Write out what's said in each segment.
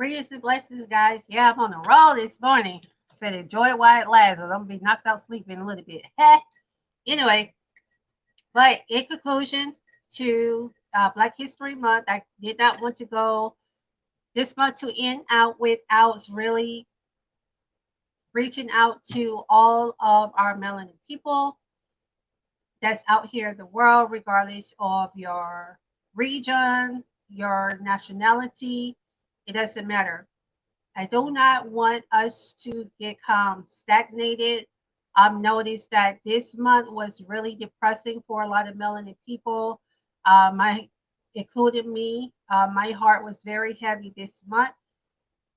Greetings and blessings, guys. Yeah, I'm on the roll this morning. Better enjoy it while it lasts, or I'm gonna be knocked out sleeping a little bit. Anyway, but in conclusion to Black History Month, I did not want to go this month to end out without really reaching out to all of our melanin people that's out here in the world, regardless of your region, your nationality. It doesn't matter. I do not want us to become stagnated. I've noticed that this month was really depressing for a lot of melanin people. My, including me, my heart was very heavy this month.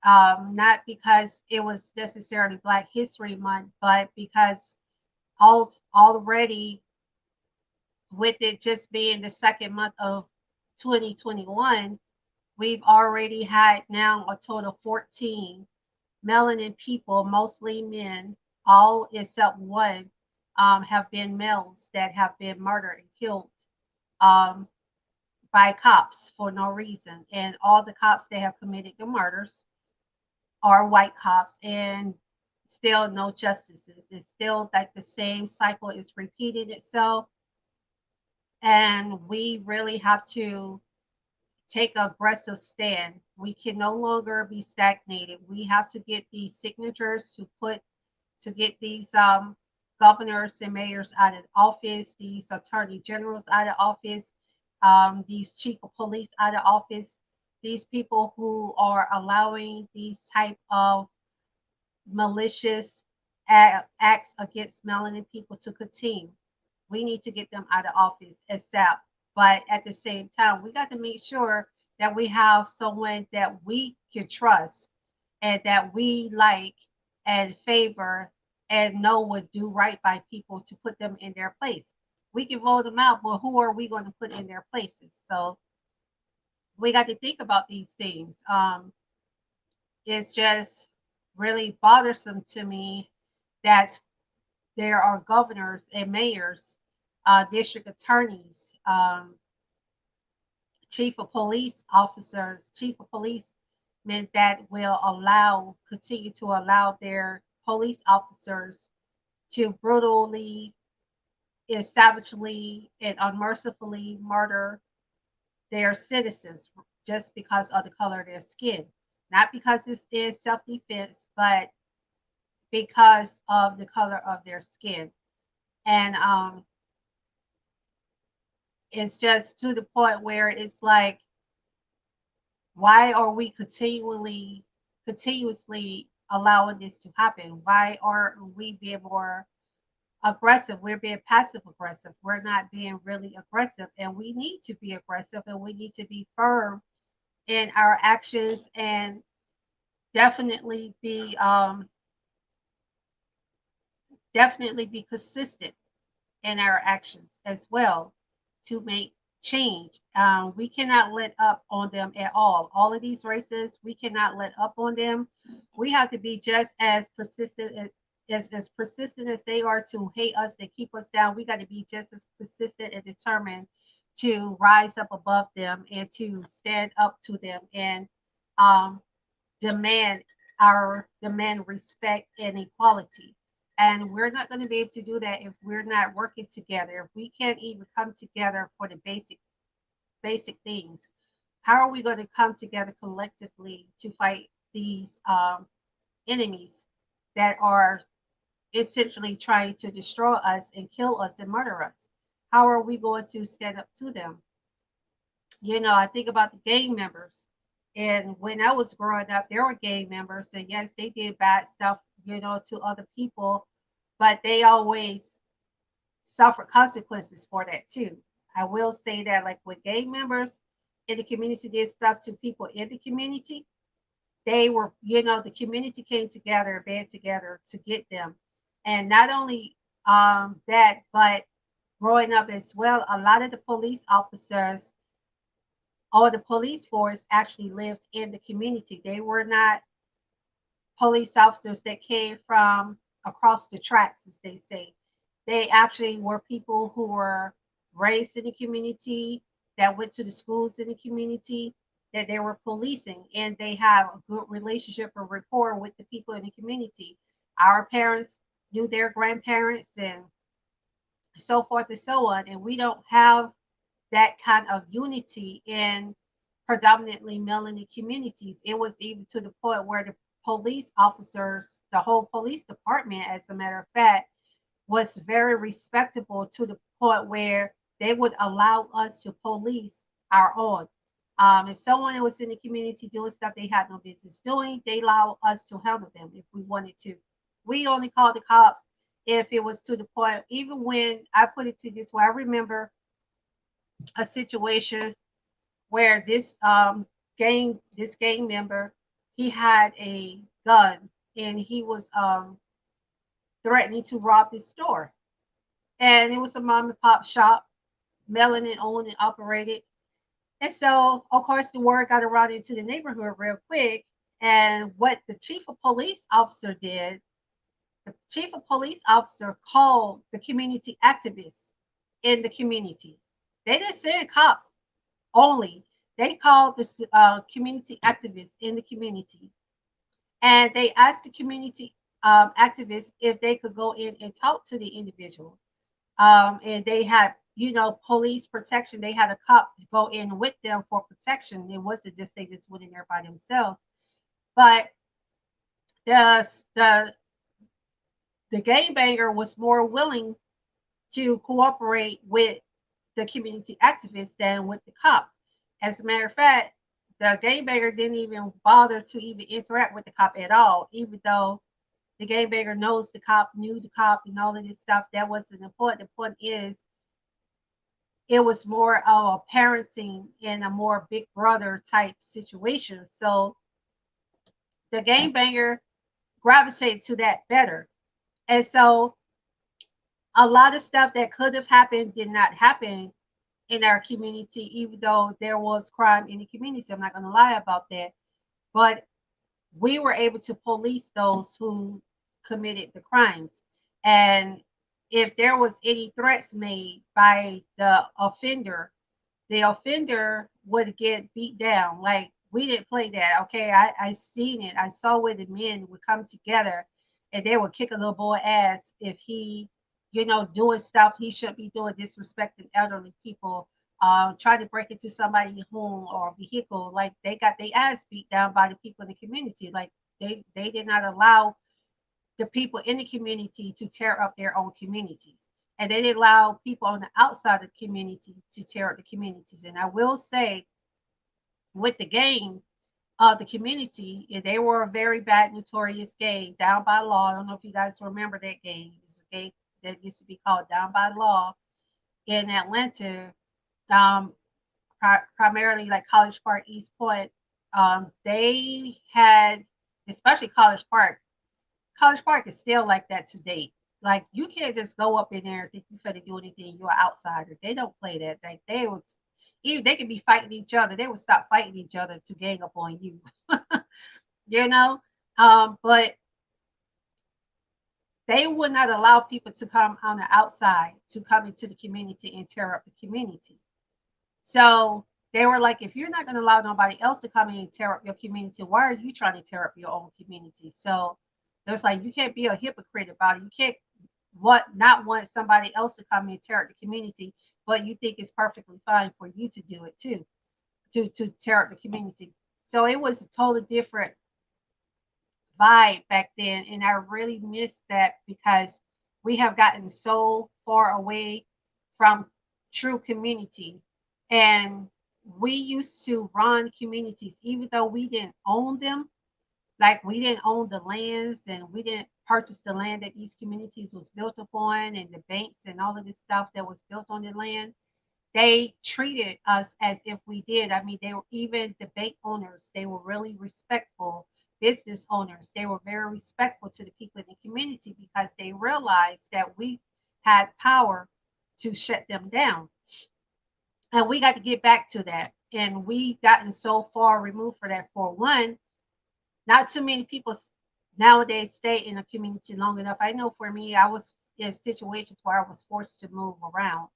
Not because it was necessarily Black History Month, but because already with it just being the second month of 2021, we've already had now a total of 14 melanin people, mostly men, all except one, have been males that have been murdered and killed um, by cops for no reason. And all the cops that have committed the murders are white cops, and still no justices. It's still like the same cycle is repeating itself. And we really have to take an aggressive stand. We can no longer be stagnated. We have to get these signatures to get these governors and mayors out of office, these attorney generals out of office, these chief of police out of office, these people who are allowing these type of malicious acts against melanin people to continue. We need to get them out of office ASAP. But at the same time, we got to make sure that we have someone that we can trust and that we like and favor and know would do right by people to put them in their place. We can vote them out, but who are we going to put in their places? So we got to think about these things. It's just really bothersome to me that there are governors and mayors, district attorneys, chief of police officers, chief of police men that will continue to allow their police officers to brutally and savagely and unmercifully murder their citizens just because of the color of their skin. Not because it's in self defense, but because of the color of their skin. And it's just to the point where it's like, why are we continuously allowing this to happen? Why are we being more aggressive? We're being passive aggressive. We're not being really aggressive, and we need to be aggressive, and we need to be firm in our actions, and definitely be consistent in our actions as well to make change. We cannot let up on them at all. All of these races, we cannot let up on them. We have to be just as persistent as persistent as they are to hate us and keep us down. We got to be just as persistent and determined to rise up above them and to stand up to them and um, demand demand respect and equality. And we're not going to be able to do that if we're not working together. If we can't even come together for the basic things, how are we going to come together collectively to fight these enemies that are essentially trying to destroy us and kill us and murder us? How are we going to stand up to them? I think about the gang members. And when I was growing up, there were gang members, and yes, they did bad stuff, to other people, but they always suffered consequences for that too. I will say that, like when gang members in the community did stuff to people in the community, they were, the community came together, band together to get them. And not only that, but growing up as well, a lot of the police officers or the police force actually lived in the community. They were not police officers that came from across the tracks, as they say. They actually were people who were raised in the community, that went to the schools in the community, that they were policing, and they have a good relationship or rapport with the people in the community. Our parents knew their grandparents and so forth and so on, and we don't have that kind of unity in predominantly melanin communities. It was even to the point where the police officers, the whole police department, as a matter of fact, was very respectable to the point where they would allow us to police our own. If someone was in the community doing stuff they had no business doing, they allow us to handle them if we wanted to. We only called the cops if it was to the point, even when I put it to this way, I remember a situation where this gang member, he had a gun, and he was threatening to rob this store. And it was a mom and pop shop, melanin owned and operated. And so, of course, the word got around into the neighborhood real quick. And what the chief of police officer did, the chief of police officer called the community activists in the community. They didn't send cops only. They called the community activists in the community, and they asked the community activists if they could go in and talk to the individual. And they had, police protection. They had a cop go in with them for protection. It wasn't just they just went in there by themselves. But the the the gangbanger was more willing to cooperate with the community activists than with the cops. As a matter of fact, the gangbanger didn't even bother to even interact with the cop at all, even though the gangbanger knows the cop, knew the cop, and all of this stuff. That wasn't important. The point is, it was more of a parenting in a more big brother type situation. So the gangbanger gravitated to that better. And so a lot of stuff that could have happened did not happen in our community, even though there was crime in the community. I'm not going to lie about that. But we were able to police those who committed the crimes. And if there was any threats made by the offender would get beat down. Like, we didn't play that. Okay, I seen it. I saw where the men would come together and they would kick a little boy ass if he, doing stuff he shouldn't be doing, disrespecting elderly people, trying to break into somebody's home or vehicle. Like, they got their ass beat down by the people in the community. Like, they did not allow the people in the community to tear up their own communities. And they didn't allow people on the outside of the community to tear up the communities. And I will say, with the gang of the community, they were a very bad, notorious gang, Down by Law. I don't know if you guys remember that gang. It's a gang that used to be called Down by Law in Atlanta, primarily like College Park, East Point. They had, especially College Park. College Park is still like that to date. Like, you can't just go up in there and think you finna do anything. You're an outsider. They don't play that. Like, they would, even they could be fighting each other. They would stop fighting each other to gang up on you. you know, but they would not allow people to come on the outside to come into the community and tear up the community. So they were like, if you're not going to allow nobody else to come in and tear up your community, why are you trying to tear up your own community? So there's like, you can't be a hypocrite about it. You can't not want somebody else to come in and tear up the community, but you think it's perfectly fine for you to do it too, to tear up the community. So it was a totally different vibe back then, and I really miss that because we have gotten so far away from true community. And we used to run communities even though we didn't own them. Like, we didn't own the lands and we didn't purchase the land that these communities was built upon, and the banks and all of this stuff that was built on the land. They treated us as if we did. I mean, they were, even the bank owners, they were really respectful. Business owners, they were very respectful to the people in the community because they realized that we had power to shut them down. And we got to get back to that. And we've gotten so far removed for that. For one, not too many people nowadays stay in a community long enough. I know for me, I was in situations where I was forced to move around.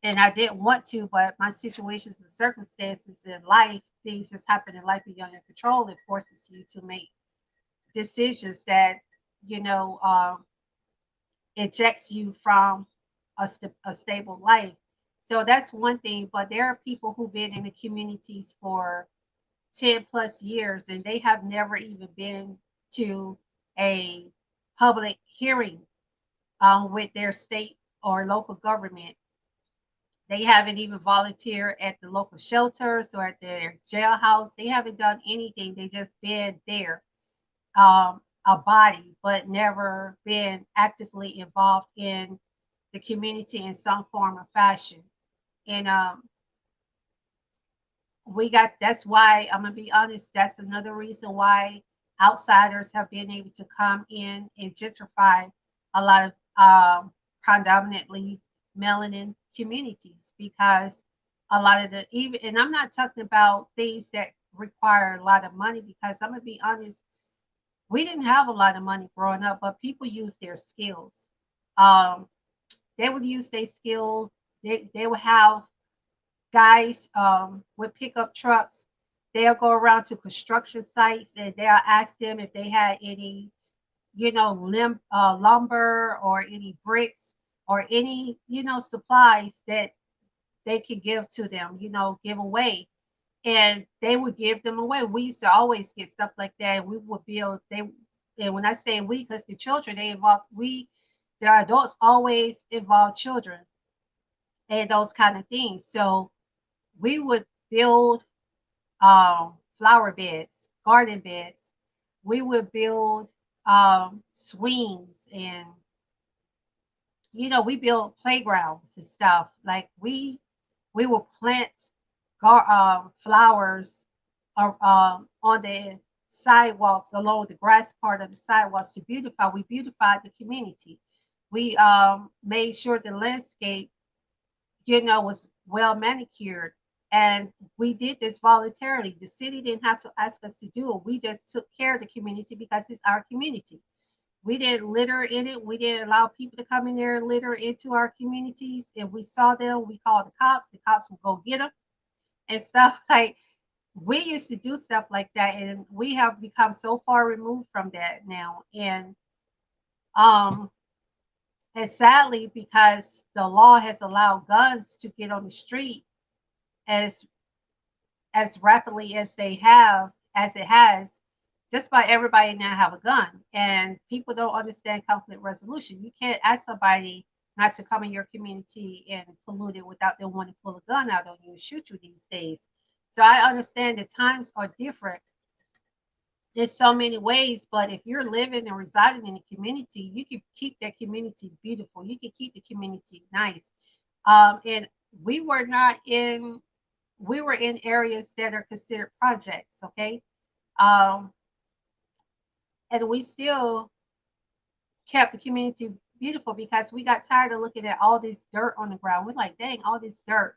and I didn't want to, but my situations and circumstances in life, things just happen in life beyond your control. It forces you to make decisions that, you know, ejects you from a stable life. So that's one thing. But there are people who've been in the communities for 10 plus years and they have never even been to a public hearing with their state or local government. They haven't even volunteered at the local shelters or at their jailhouse. They haven't done anything. They just been there, a body, but never been actively involved in the community in some form or fashion. And that's why I'm gonna be honest, that's another reason why outsiders have been able to come in and gentrify a lot of predominantly melanin communities, because a lot of the, even, and I'm not talking about things that require a lot of money, because I'm gonna be honest, we didn't have a lot of money growing up, but people use their skills. um, they would use their skills. They would have guys with pickup trucks. They'll go around to construction sites and they'll ask them if they had any, lumber or any bricks or any, supplies that they could give to them, give away. And they would give them away. We used to always get stuff like that. And we would build, and when I say we, because the children, the adults always involve children and those kind of things. So we would build flower beds, garden beds. We would build swings, and we build playgrounds and stuff. Like we will plant flowers on the sidewalks, along the grass part of the sidewalks to beautify. We beautified the community. We made sure the landscape, was well manicured. And we did this voluntarily. The city didn't have to ask us to do it. We just took care of the community because it's our community. We didn't litter in it. We didn't allow people to come in there and litter into our communities. If we saw them, we called the cops. The cops would go get them and stuff. Like, we used to do stuff like that, and we have become so far removed from that now. Um, and sadly, because the law has allowed guns to get on the street as rapidly as it has, just about everybody now have a gun, and people don't understand conflict resolution. You can't ask somebody not to come in your community and pollute it without them wanting to pull a gun out on you and shoot you these days. So I understand that times are different in so many ways, but if you're living and residing in a community, you can keep that community beautiful. You can keep the community nice. And we were not in we were in areas that are considered projects, okay? Um, and we still kept the community beautiful because we got tired of looking at all this dirt on the ground. We're like, dang, all this dirt.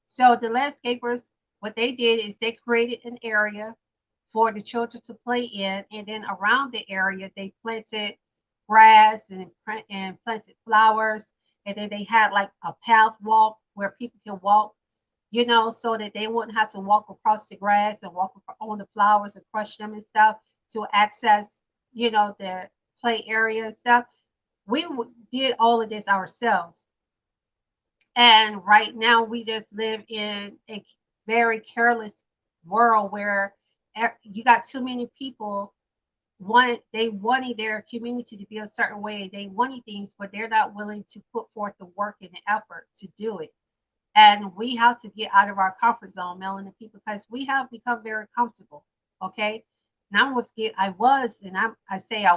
So the landscapers, what they did is they created an area for the children to play in, and then around the area they planted grass and planted flowers, and then they had like a path walk where people can walk, so that they wouldn't have to walk across the grass and walk on the flowers and crush them and stuff to access, the play area and stuff. We did all of this ourselves. And right now, we just live in a very careless world where you got too many people wanting their community to be a certain way. They wanting things, but they're not willing to put forth the work and the effort to do it. And we have to get out of our comfort zone, melanin people, because we have become very comfortable. Okay. Now I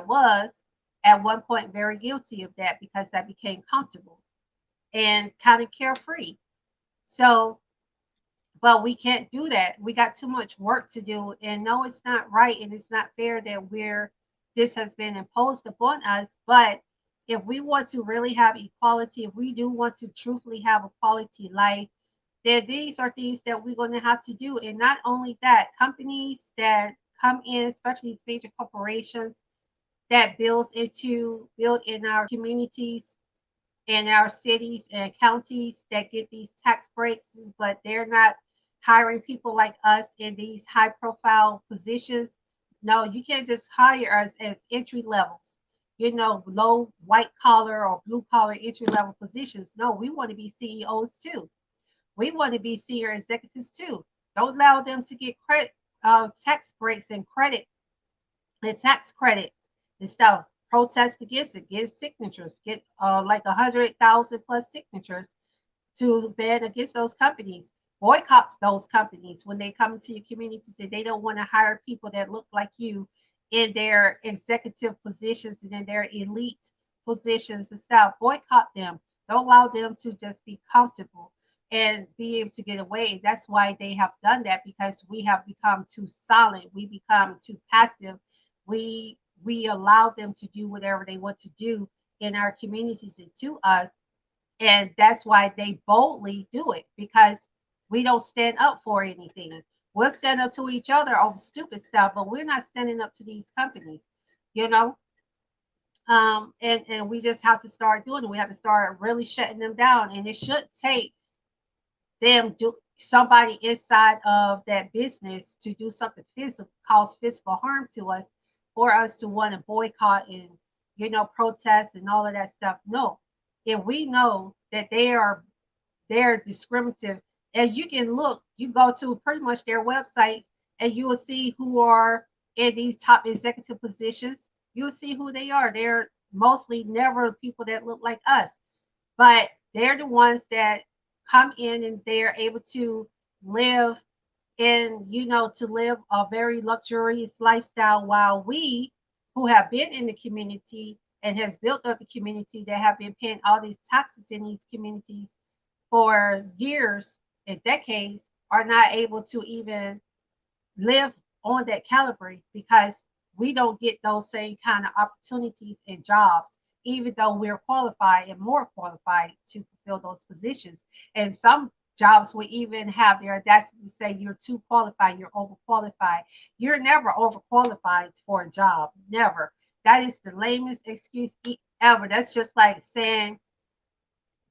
was at one point very guilty of that because I became comfortable and kind of carefree. So, but we can't do that. We got too much work to do. And no, it's not right. And it's not fair that this has been imposed upon us. But if we want to really have equality, if we do want to truthfully have a quality life, then these are things that we're going to have to do. And not only that, companies that come in, especially these major corporations that build in our communities, in our cities and counties that get these tax breaks, but they're not hiring people like us in these high profile positions. No, you can't just hire us as entry levels, low white collar or blue collar entry level positions. No, we want to be CEOs too. We want to be senior executives too. Don't allow them to get credit, tax breaks and credit and tax credits and stuff. Protest against it, get signatures, get like 100,000 plus signatures to ban against those companies. Boycott those companies when they come into your communities and they don't want to hire people that look like you in their executive positions and in their elite positions and stuff. Boycott them. Don't allow them to just be comfortable and be able to get away. That's why they have done that, because we have become too silent. We become too passive. We allow them to do whatever they want to do in our communities and to us, and that's why they boldly do it, because we don't stand up for anything. We'll stand up to each other over stupid stuff, but we're not standing up to these companies, you know. And we just have to start doing it. We have to start really shutting them down, and it should take them do somebody inside of that business to do something physical, cause physical harm to us, for us to want to boycott and protest and all of that stuff. No, if we know that they're discriminative, and you can look, you go to pretty much their websites, and you will see who are in these top executive positions. You will see who they are. They're mostly never people that look like us, but they're the ones that come in and they're able to live in, to live a very luxurious lifestyle, while we who have been in the community and has built up the community, that have been paying all these taxes in these communities for years and decades, are not able to even live on that caliber, because we don't get those same kind of opportunities and jobs, even though we're qualified and more qualified to fulfill those positions. And some jobs will even have their audacity to say you're too qualified, you're overqualified. You're never overqualified for a job, never. That is the lamest excuse ever. That's just like saying,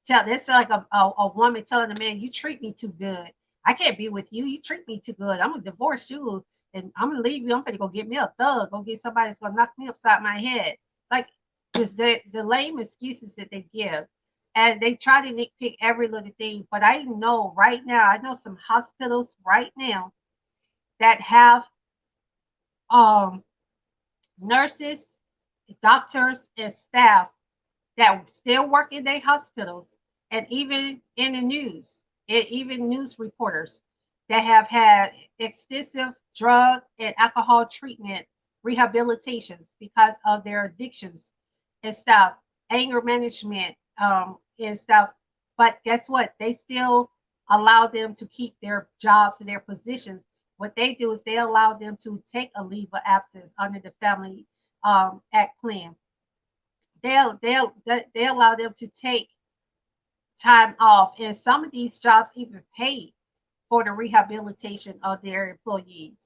that's like a woman telling a man, you treat me too good. I can't be with you. You treat me too good. I'm gonna divorce you and I'm gonna leave you. I'm gonna go get me a thug, go get somebody that's gonna knock me upside my head. Like, just the lame excuses that they give. And they try to nitpick every little thing. But I know right now, I know some hospitals right now that have um, nurses, doctors, and staff that still work in their hospitals, and even in the news, and even news reporters that have had extensive drug and alcohol treatment rehabilitations because of their addictions and stuff, anger management, and stuff. But guess what? They still allow them to keep their jobs and their positions. What they do is they allow them to take a leave of absence under the Family Act plan. They allow them to take time off, and some of these jobs even pay for the rehabilitation of their employees.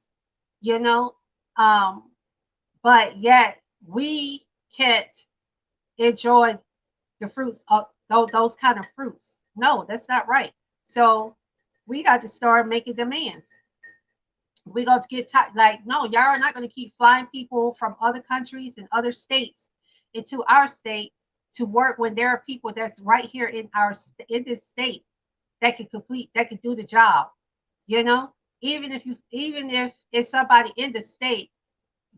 You know, um, but yet we can't enjoy the fruits of those kind of fruits. No, that's not right. So we got to start making demands. We got to get like, no, y'all are not going to keep flying people from other countries and other states into our state to work, when there are people that's right here in in this state that can complete, that can do the job. You know, even if it's somebody in the state,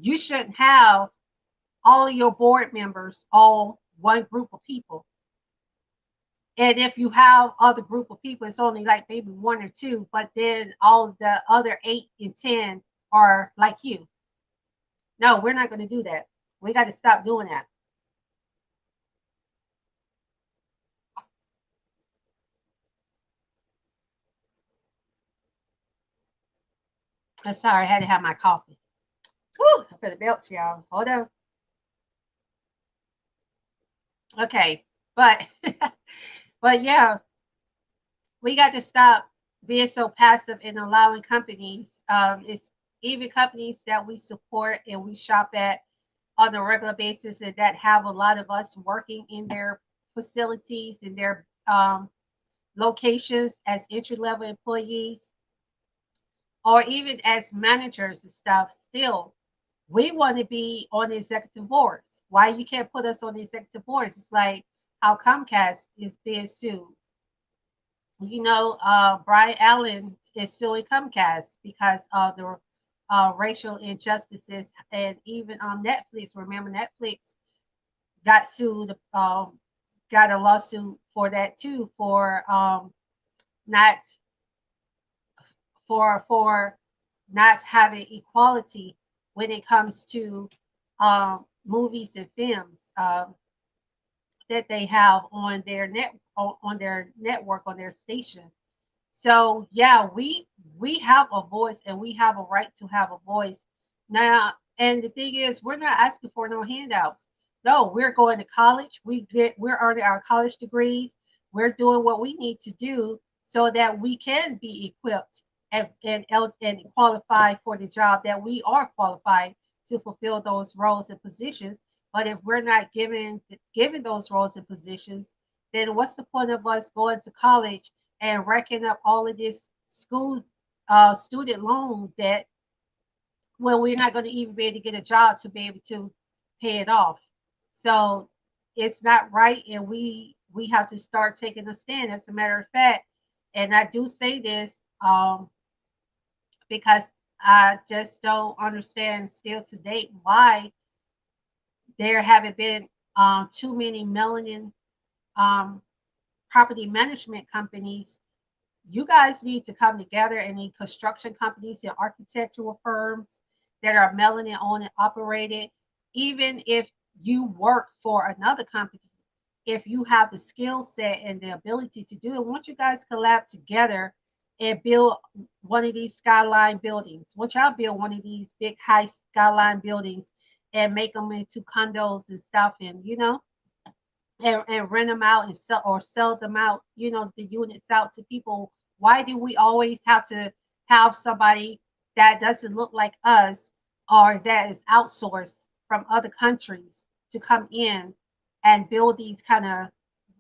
you shouldn't have all of your board members all one group of people. And if you have other group of people, it's only like maybe one or two, but then all the other 8 and 10 are like you. No, we're not going to do that. We got to stop doing that. I'm sorry, I had to have my coffee. Whew, I feel the belch, y'all. Hold on. Okay, but but yeah, we got to stop being so passive and allowing companies. It's even companies that we support and we shop at on a regular basis, and that have a lot of us working in their facilities and their locations as entry level employees or even as managers and stuff, still, we want to be on the executive boards. Why you can't put us on the executive boards? It's like how Comcast is being sued. Brian Allen is suing Comcast because of the racial injustices, and even on Netflix. Remember, Netflix got sued, got a lawsuit for that too, for not for not having equality when it comes to movies and films that they have on their network on their station. So yeah, we have a voice and we have a right to have a voice now. And the thing is, we're not asking for no handouts. No, we're going to college. We're earning our college degrees. We're doing what we need to do so that we can be equipped and qualify for the job that we are qualified to fulfill those roles and positions. But if we're not given those roles and positions, then what's the point of us going to college and racking up all of this school student loan debt when we're not going to even be able to get a job to be able to pay it off? So it's not right, and we have to start taking a stand. As a matter of fact, and I do say this because I just don't understand still to date why there haven't been too many melanin um, property management companies. You guys need to come together, and the construction companies and architectural firms that are melanin owned and operated. Even if you work for another company, if you have the skill set and the ability to do it, once you guys collab together and build one of these skyline buildings, once y'all build one of these big high skyline buildings and make them into condos and stuff, and and rent them out and sell them out, the units out to people. Why do we always have to have somebody that doesn't look like us or that is outsourced from other countries to come in and build these kind of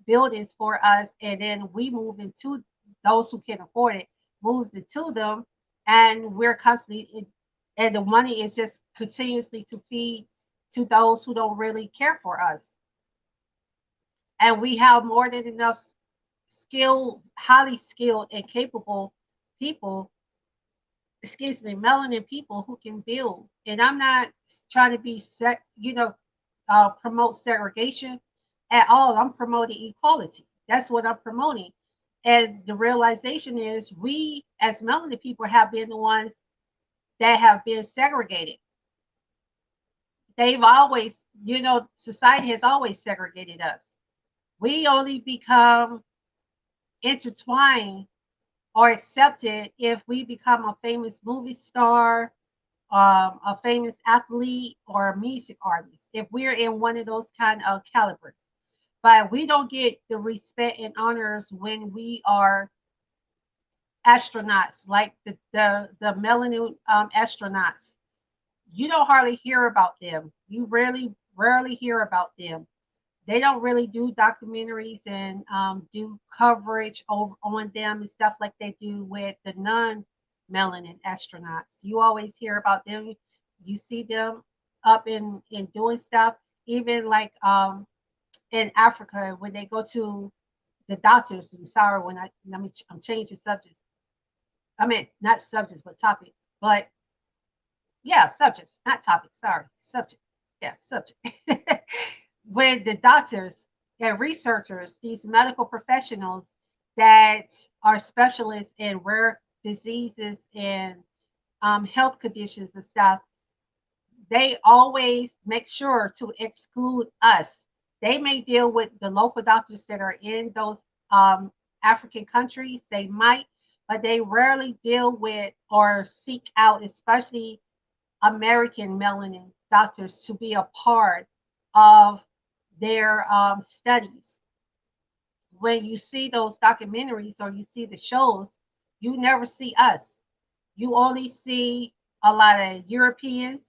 buildings for us, and then we move into those who can afford it, moves into them, and we're constantly and the money is just continuously to feed to those who don't really care for us. And we have more than enough skilled, highly skilled and capable people, excuse me, melanin people who can build. And I'm not trying to be promote segregation at all. I'm promoting equality. That's what I'm promoting. And the realization is we as melanin people have been the ones that have been segregated. They've always, society has always segregated us. We only become intertwined or accepted if we become a famous movie star, a famous athlete, or a music artist, if we're in one of those kind of calibers. But we don't get the respect and honors when we are astronauts, like the melanin astronauts. You don't hardly hear about them. You rarely hear about them. They don't really do documentaries and do coverage on them and stuff like they do with the non-melanin astronauts. You always hear about them. You see them up in doing stuff, even like in Africa when they go to the doctors. And sorry, I'm changing subjects. I mean, not subjects, but topics. But yeah, subjects, not topics. Sorry, subject. Yeah, subject. When the doctors and researchers, these medical professionals that are specialists in rare diseases and health conditions and stuff, they always make sure to exclude us. They may deal with the local doctors that are in those African countries, they might, but they rarely deal with or seek out, especially American melanin doctors, to be a part of their studies. When you see those documentaries or you see the shows, you never see us. You only see a lot of Europeans,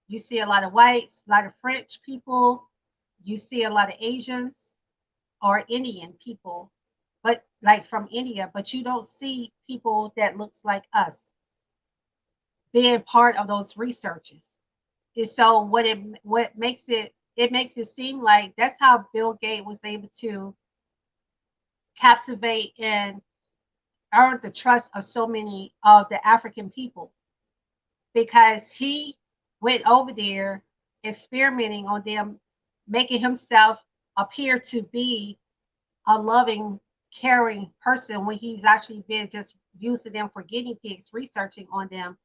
you see a lot of whites, a lot of French people, you see a lot of Asians, or Indian people, but like from India, but you don't see people that looks like us being part of those researches. And so what makes it makes it seem like that's how Bill Gates was able to captivate and earn the trust of so many of the African people because he went over there experimenting on them, making himself appear to be a loving, caring person when he's actually been just using them for guinea pigs, researching on them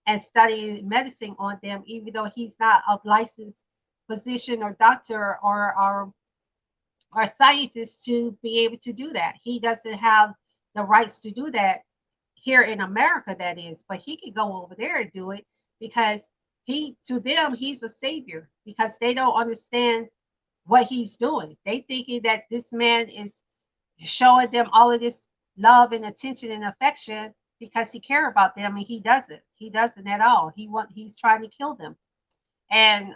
and studying medicine on them, even though he's not a licensed physician or doctor or scientist to be able to do that. He doesn't have the rights to do that here in America, that is, but he can go over there and do it because he to them he's a savior because they don't understand what he's doing. They thinking that this man is showing them all of this love and attention and affection because he care about them, and he doesn't. He doesn't at all. He's trying to kill them, and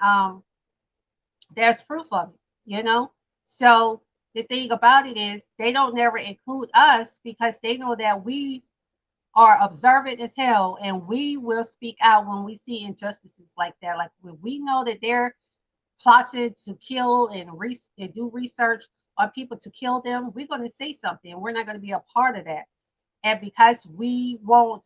there's proof of it. You know, so the thing about it is they don't never include us because they know that we are observant as hell and we will speak out when we see injustices like that. Like when we know that they're plotted to kill and do research on people to kill them, we're going to say something. We're not going to be a part of that. And because we won't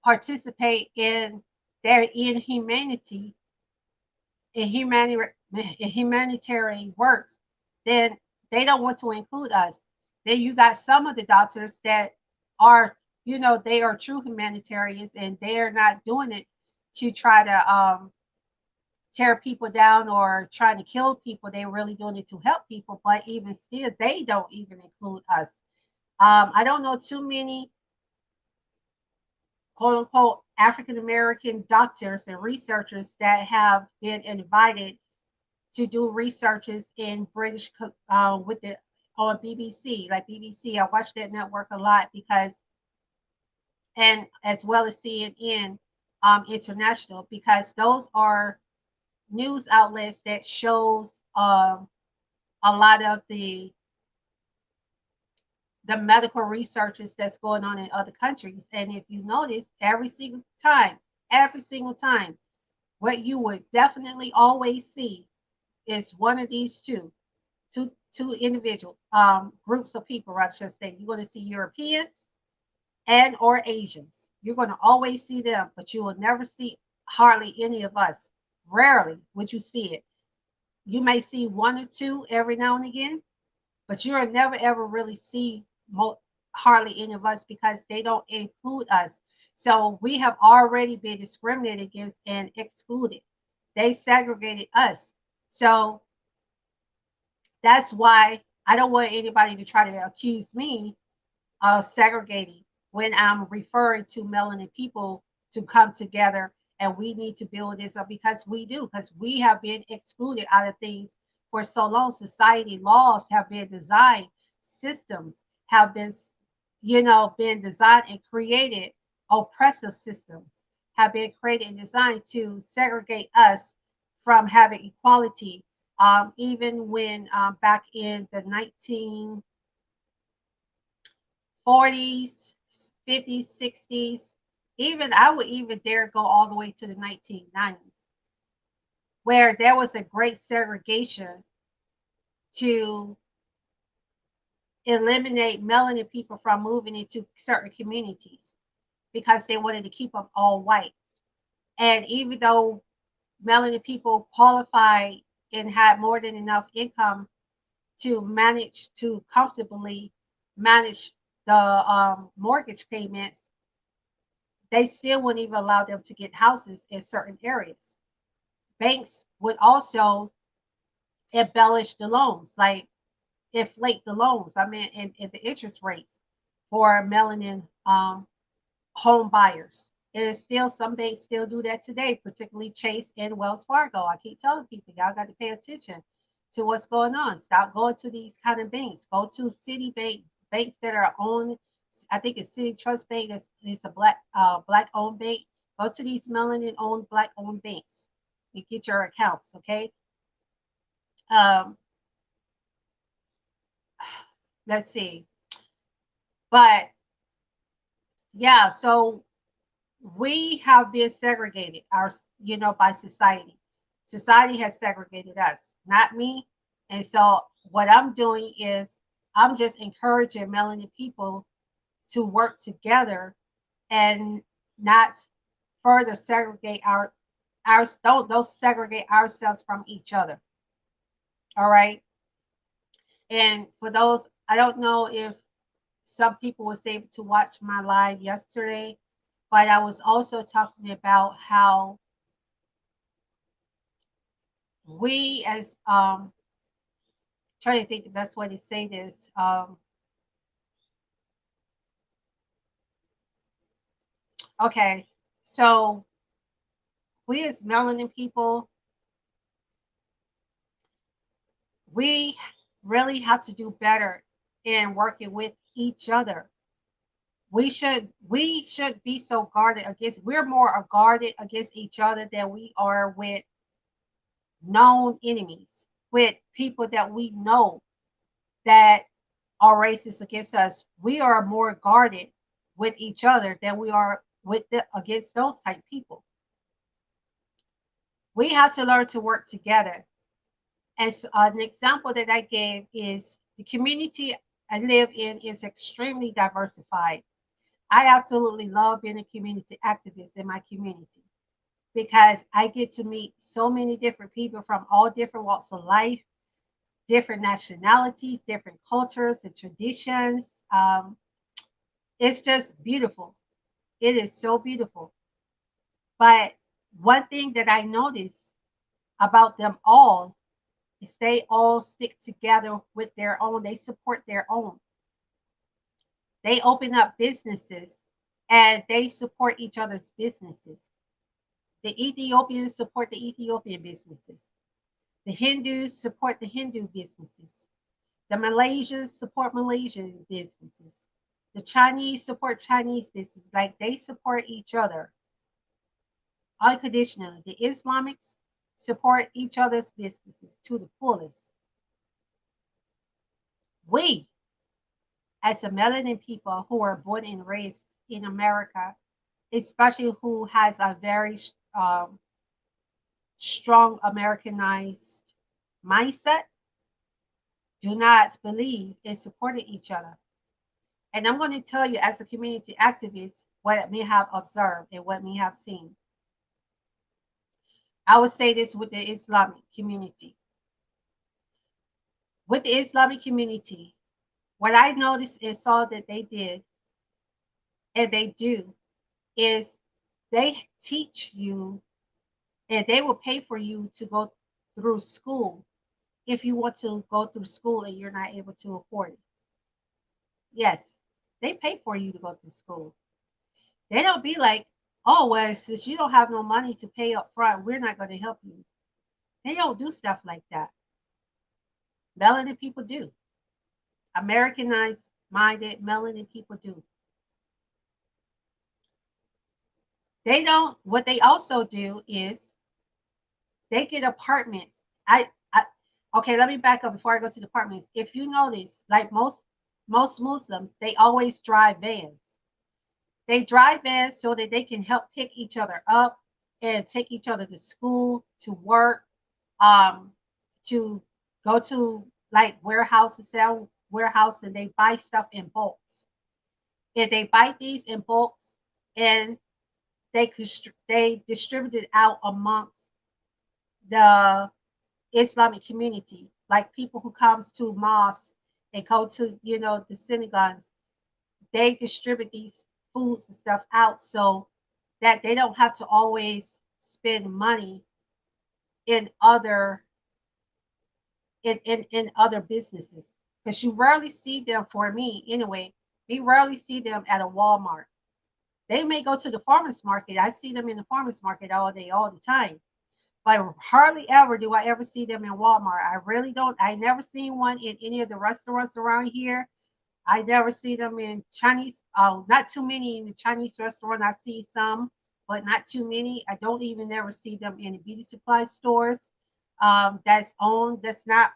participate in their inhumanity in humanitarian works, then they don't want to include us. Then you got some of the doctors that are, they are true humanitarians and they are not doing it to try to tear people down or trying to kill people. They're really doing it to help people, but even still, they don't even include us. I don't know too many quote unquote African American doctors and researchers that have been invited to do researches in British with the on BBC, like BBC. I watch that network a lot because, and as well as CNN International, because those are news outlets that shows a lot of the medical researches that's going on in other countries. And if you notice, every single time, what you would definitely always see is one of these two individual groups of people, I should say. You're going to see Europeans and or Asians. You're going to always see them, but you will never see hardly any of us. Rarely would you see it. You may see one or two every now and again, but you'll never ever really see hardly any of us because they don't include us. So we have already been discriminated against and excluded. They segregated us. So that's why I don't want anybody to try to accuse me of segregating when I'm referring to melanin people to come together and we need to build this up because we do, because we have been excluded out of things for so long. Society laws have been designed, systems have been designed and created, oppressive systems have been created and designed to segregate us from having equality. Even when back in the 1940s, 50s, 60s, even I would even dare go all the way to the 1990s, where there was a great segregation to eliminate melanin people from moving into certain communities because they wanted to keep them all white. And even though melanin people qualified and had more than enough income to manage to comfortably manage the mortgage payments, they still wouldn't even allow them to get houses in certain areas. Banks would also embellish the loans, like inflate the loans. I mean, and the interest rates for melanin home buyers. It is still some banks still do that today, particularly Chase and Wells Fargo. I keep telling people, y'all got to pay attention to what's going on. Stop going to these kind of banks. Go to Citibank, banks that are owned. I think it's City Trust Bank. It's a black owned bank. Go to these melanin owned black owned banks and get your accounts, okay? Um, let's see. But yeah, so we have been segregated, by society. Society has segregated us, not me. And so what I'm doing is I'm just encouraging melanin people to work together and not further segregate our don't segregate ourselves from each other. All right. And for those, I don't know if some people was able to watch my live yesterday, but I was also talking about how we as trying to think the best way to say this. Okay, so we as melanin people, we really have to do better in working with each other. We should be so guarded against. We're more guarded against each other than we are with known enemies, with people that we know that are racist against us. We are more guarded with each other than we are against those type people. We have to learn to work together. As an example that I gave is the community I live in is extremely diversified. I absolutely love being a community activist in my community because I get to meet so many different people from all different walks of life, different nationalities, different cultures and traditions. It's just beautiful. It is so beautiful. But one thing that I notice about them all is they all stick together with their own. They support their own. They open up businesses and they support each other's businesses. The Ethiopians support the Ethiopian businesses. The Hindus support the Hindu businesses. The Malaysians support Malaysian businesses. The Chinese support Chinese businesses. Like they support each other unconditionally. The Islamics support each other's businesses to the fullest. We, as a melanin people who are born and raised in America, especially who has a very um, strong Americanized mindset, do not believe in supporting each other. And I'm going to tell you, as a community activist, what I may have observed and what I may have seen. I would say this with the Islamic community. With the Islamic community, what I noticed and saw that they did and they do is they teach you and they will pay for you to go through school if you want to go through school and you're not able to afford it. Yes, they pay for you to go through school. They don't be like, oh, well, since you don't have no money to pay up front, we're not going to help you. They don't do stuff like that. Melanin people do. Americanized minded melanin people do. They don't, what they also do is they get apartments. Okay, let me back up before I go to the apartments. If you notice, like most Muslims, they always drive vans. They drive vans so that they can help pick each other up and take each other to school, to work, um, to go to like warehouses, sell warehouse, and they buy stuff in bulks. And they buy these in bulks, and they distribute it out amongst the Islamic community, like people who comes to mosques and go to the synagogues. They distribute these foods and stuff out so that they don't have to always spend money in other in other businesses, because you rarely see them. For me anyway, we rarely see them at a Walmart. They may go to the farmers market. I see them in the farmers market all day, all the time. But hardly ever do I ever see them in Walmart. I really don't. I never seen one in any of the restaurants around here. I never see them in Chinese. Not too many in the Chinese restaurant. I see some, but not too many. I don't even ever see them in the beauty supply stores. that's not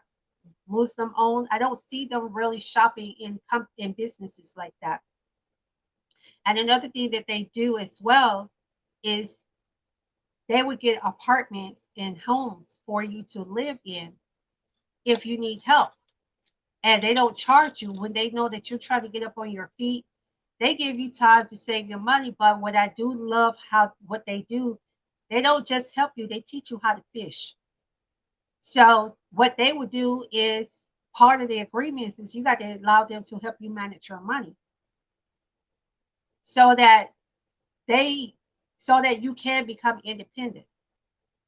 Muslim owned. I don't see them really shopping in businesses like that. And another thing that they do as well is they would get apartments and homes for you to live in if you need help. And they don't charge you when they know that you're trying to get up on your feet. They give you time to save your money. But what I do love how what they do, they don't just help you, they teach you how to fish. So what they would do is part of the agreements is you got to allow them to help you manage your money so that they so that you can become independent.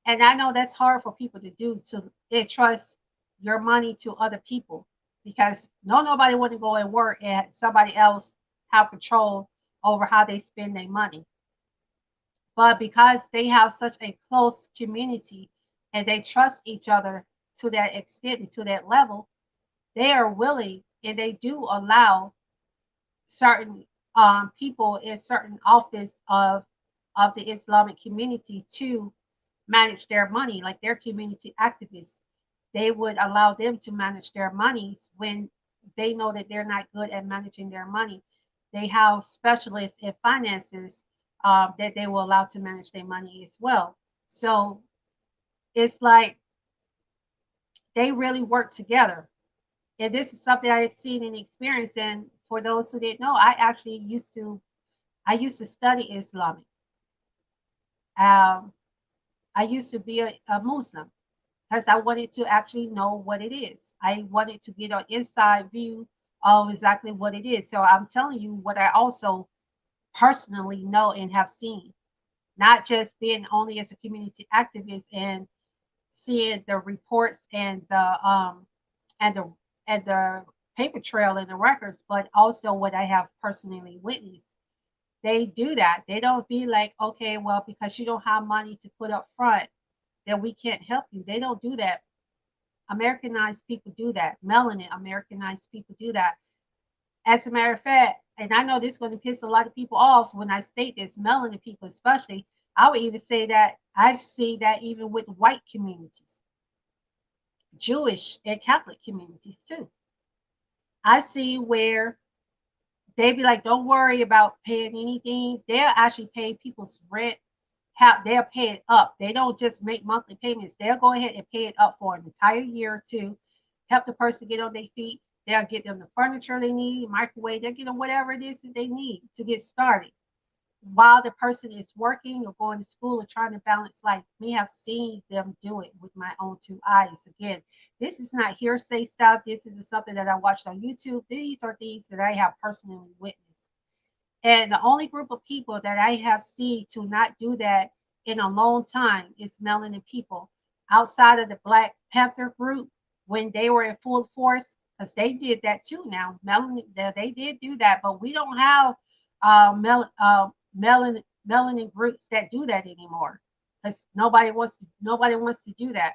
And I know that's hard for people to do, to entrust your money to other people, because nobody want to go and work and somebody else have control over how they spend their money. But because they have such a close community and they trust each other to that extent and to that level, they are willing and they do allow certain people in certain office of the Islamic community to manage their money, like their community activists. They would allow them to manage their monies when they know that they're not good at managing their money. They have specialists in finances that they will allow to manage their money as well. So it's like they really work together. And this is something I've seen and experienced. And for those who didn't know, I used to study Islamic. Um, I used to be a Muslim because I wanted to actually know what it is. I wanted to get an inside view of exactly what it is. So I'm telling you what I also personally know and have seen, not just being only as a community activist and seeing the reports and the and the paper trail and the records, but also what I have personally witnessed. They do that. They don't be like, okay, well, because you don't have money to put up front, then we can't help you. They don't do that. Americanized people do that. Melanin Americanized people do that. As a matter of fact, and I know this is going to piss a lot of people off when I state this, melanin people especially, I would even say that I've seen that even with white communities, Jewish and Catholic communities too. I see where they be like, don't worry about paying anything. They'll actually pay people's rent. They'll pay it up. They don't just make monthly payments. They'll go ahead and pay it up for an entire year or two, help the person get on their feet. They'll get them the furniture they need, microwave. They'll get them whatever it is that they need to get started while the person is working or going to school or trying to balance life. We have seen them do it with my own two eyes. Again, this is not hearsay stuff. This is something that I watched on YouTube. These are things that I have personally witnessed. And the only group of people that I have seen to not do that in a long time is melanin people. Outside of the Black Panther group, when they were in full force, because they did that too now. Melanin, they did do that, but we don't have melanin groups that do that anymore. Because nobody wants to do that.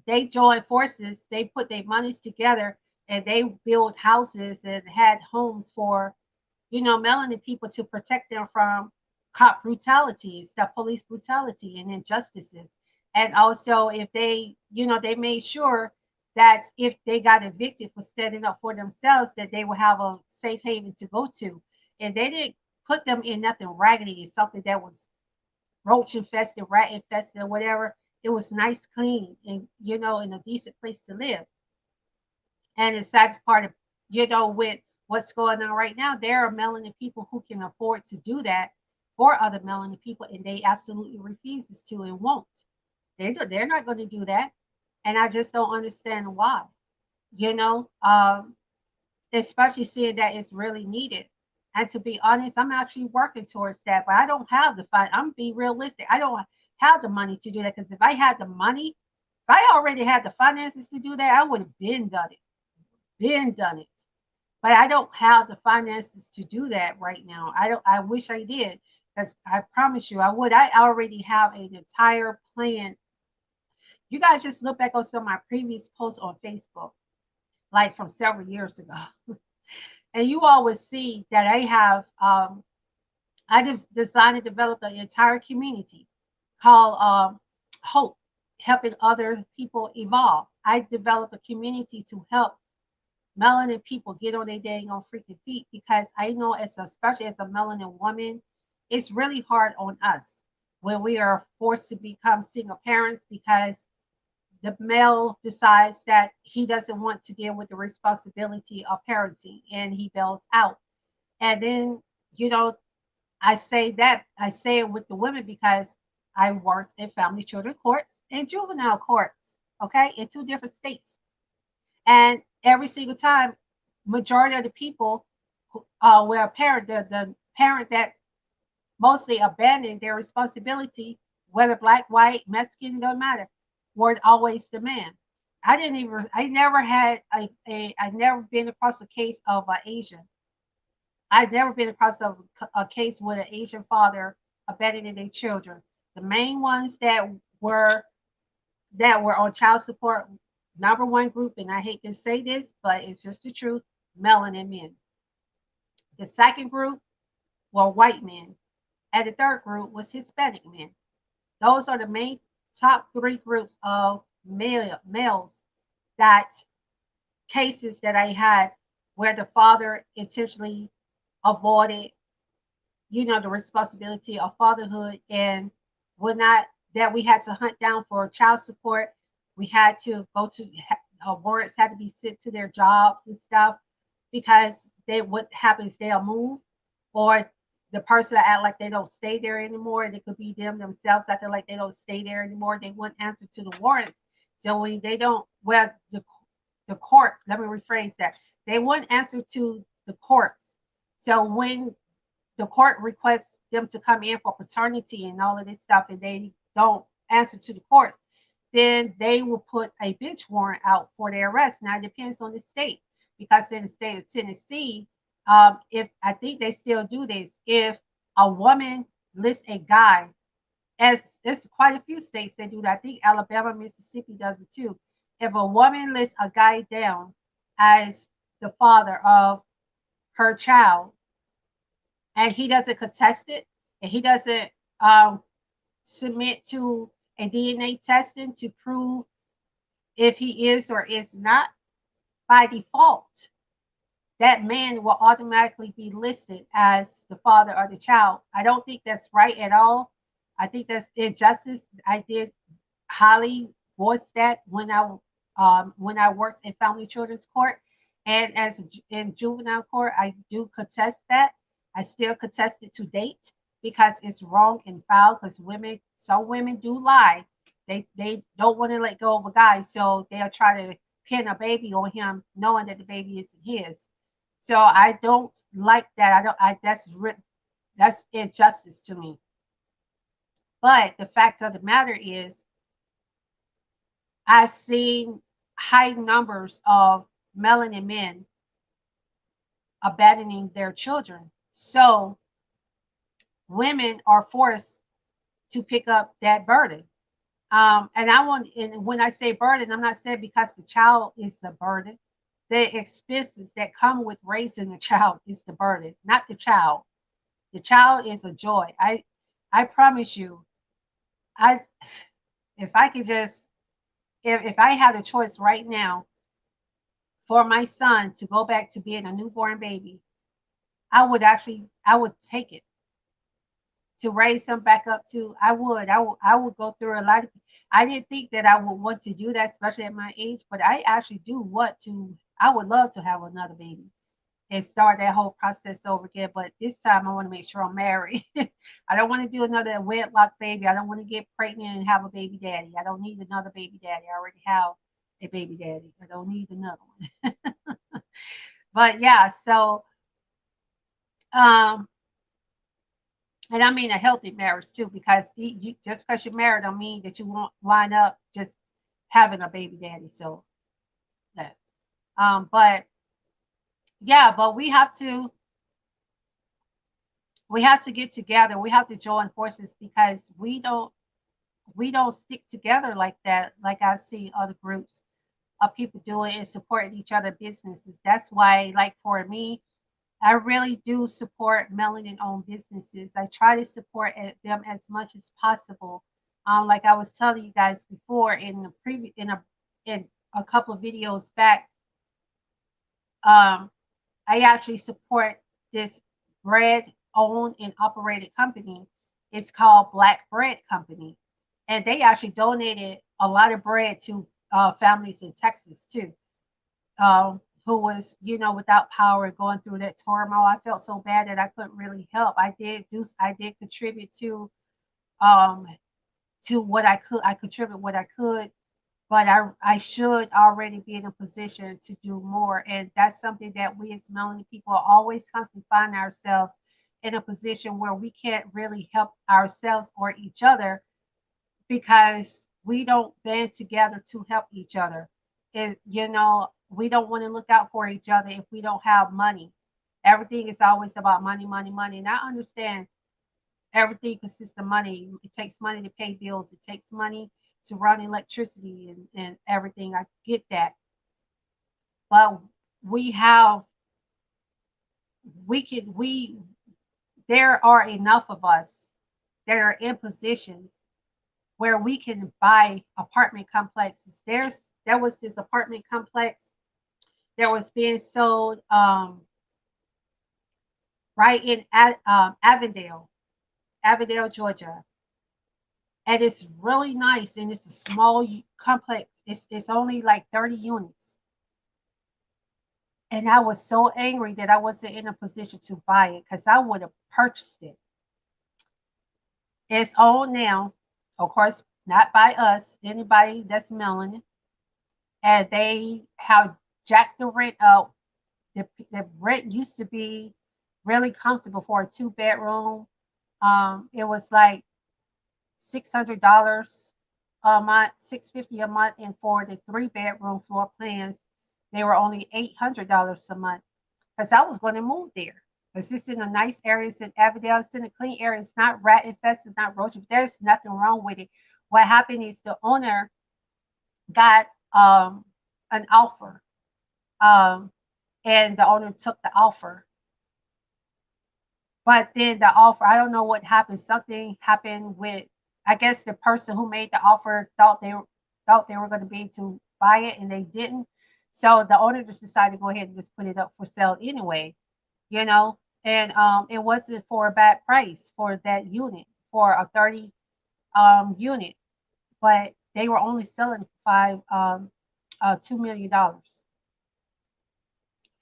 They joined forces, they put their monies together and they built houses and had homes for melanin people to protect them from cop brutality, stuff, police brutality and injustices. And also if they made sure that if they got evicted for standing up for themselves, that they would have a safe haven to go to. And they didn't put them in nothing raggedy, something that was roach infested, rat infested, or whatever. It was nice, clean, and in a decent place to live. And the saddest part of, with what's going on right now, there are melanin people who can afford to do that for other melanin people, and they absolutely refuses to and won't. They're not going to do that, and I just don't understand why. You know, um, Especially seeing that it's really needed. And to be honest, I'm actually working towards that, but I don't have the fun. I'm being realistic. I don't have the money to do that because if I had the money, if I already had the finances to do that, I would have been done it. Been done it. But I don't have the finances to do that right now. I don't. I wish I did, because I promise you I would. I already have an entire plan. You guys just look back on some of my previous posts on Facebook, like from several years ago, and you all will see that I have designed and developed an entire community called Hope. helping other people evolve. I developed a community to help melanin people get on their dang on freaking feet because I know especially as a melanin woman, it's really hard on us when we are forced to become single parents because the male decides that he doesn't want to deal with the responsibility of parenting and he bails out. And then, you know, I say it with the women because I worked in family children courts and juvenile courts, okay, in two different states. And every single time, majority of the people where a parent, the parent that mostly abandoned their responsibility, whether black, white, Mexican, don't matter, were always the man. I never had I never been across a case of an Asian. I've never been across a case with an Asian father abandoning their children. The main ones were that were on child support, number one group, and I hate to say this, but it's just the truth, melanin men. The second group were white men, and the third group was Hispanic men. Those are the main top three groups of males that cases that I had where the father intentionally avoided, the responsibility of fatherhood and would not that we had to hunt down for child support. We had to go to warrants had to be sent to their jobs and stuff because they what happens they'll move or the person act like they don't stay there anymore. And it could be them themselves acting like they don't stay there anymore. They wouldn't answer to the warrants. So when they don't, well, the court, let me rephrase that. They wouldn't answer to the courts. So when the court requests them to come in for paternity and all of this stuff, and they don't answer to the courts, then they will put a bench warrant out for their arrest. Now it depends on the state, because in the state of Tennessee, if I think they still do this, if a woman lists a guy, as there's quite a few states that do that. I think Alabama, Mississippi does it too. If a woman lists a guy down as the father of her child, and he doesn't contest it, and he doesn't submit to a DNA testing to prove if he is or is not, by default, that man will automatically be listed as the father of the child. I don't think that's right at all. I think that's injustice. I did highly voice that when I worked in family children's court, and as in juvenile court, I do contest that. I still contest it to date because it's wrong and foul. Because some women do lie. They don't want to let go of a guy, so they'll try to pin a baby on him, knowing that the baby isn't his. So I don't like that. I don't. I that's injustice to me. But the fact of the matter is, I've seen high numbers of melanin men abandoning their children. So women are forced to pick up that burden. And when I say burden, I'm not saying because the child is the burden. The expenses that come with raising a child is the burden, not the child. The child is a joy. I promise you, I if I could just if I had a choice right now for my son to go back to being a newborn baby, I would take it to raise him back up to. I would go through a lot of. I didn't think that I would want to do that, especially at my age, but I actually do want to. I would love to have another baby and start that whole process over again. But this time I want to make sure I'm married. I don't want to do another wedlock baby. I don't want to get pregnant and have a baby daddy. I don't need another baby daddy. I already have a baby daddy. I don't need another one. But yeah, so um and I mean a healthy marriage too, because just because you're married don't mean that you won't wind up just having a baby daddy. So that but yeah, but we have to get together. We have to join forces because we don't stick together like that, like I've seen other groups of people doing and supporting each other businesses. That's why, like for me, I really do support melanin owned businesses. I try to support them as much as possible Like I was telling you guys before in the previous in a couple of videos back, um, I actually support this bread owned and operated company. It's called Black Bread Company, and they actually donated a lot of bread to families in Texas too, who was, without power and going through that turmoil. I felt so bad that I couldn't really help. I did contribute um, to what I could. I contribute what I could, but I should already be in a position to do more. And that's something that we as melanin people always constantly find ourselves in a position where we can't really help ourselves or each other because we don't band together to help each other. We don't want to look out for each other if we don't have money. Everything is always about money, money, money. And I understand everything consists of money. It takes money to pay bills. It takes money to run electricity and everything. I get that. But we have, we can, we, there are enough of us that are in positions where we can buy apartment complexes. There was this apartment complex that was being sold right in Avondale, Georgia, and it's really nice. And it's a small complex. It's only like 30 units. And I was so angry that I wasn't in a position to buy it because I would have purchased it. It's owned now, of course, not by us, anybody that's melanin. And they have jacked the rent up. The rent used to be really comfortable for a two-bedroom. It was like $600 a month, $650 a month, and for the three-bedroom floor plans, they were only $800 a month. Because I was going to move there. It's just in a nice area. It's in Avondale. It's in a clean area. It's not rat infested. It's not roach. There's nothing wrong with it. What happened is the owner got an offer, um, and the owner took the offer. But then the offer, I don't know what happened. Something happened with, I guess the person who made the offer thought they were going to be able to buy it, and they didn't. So the owner just decided to go ahead and just put it up for sale anyway, you know. And it wasn't for a bad price for that unit, for a 30 unit, but they were only selling $2 million for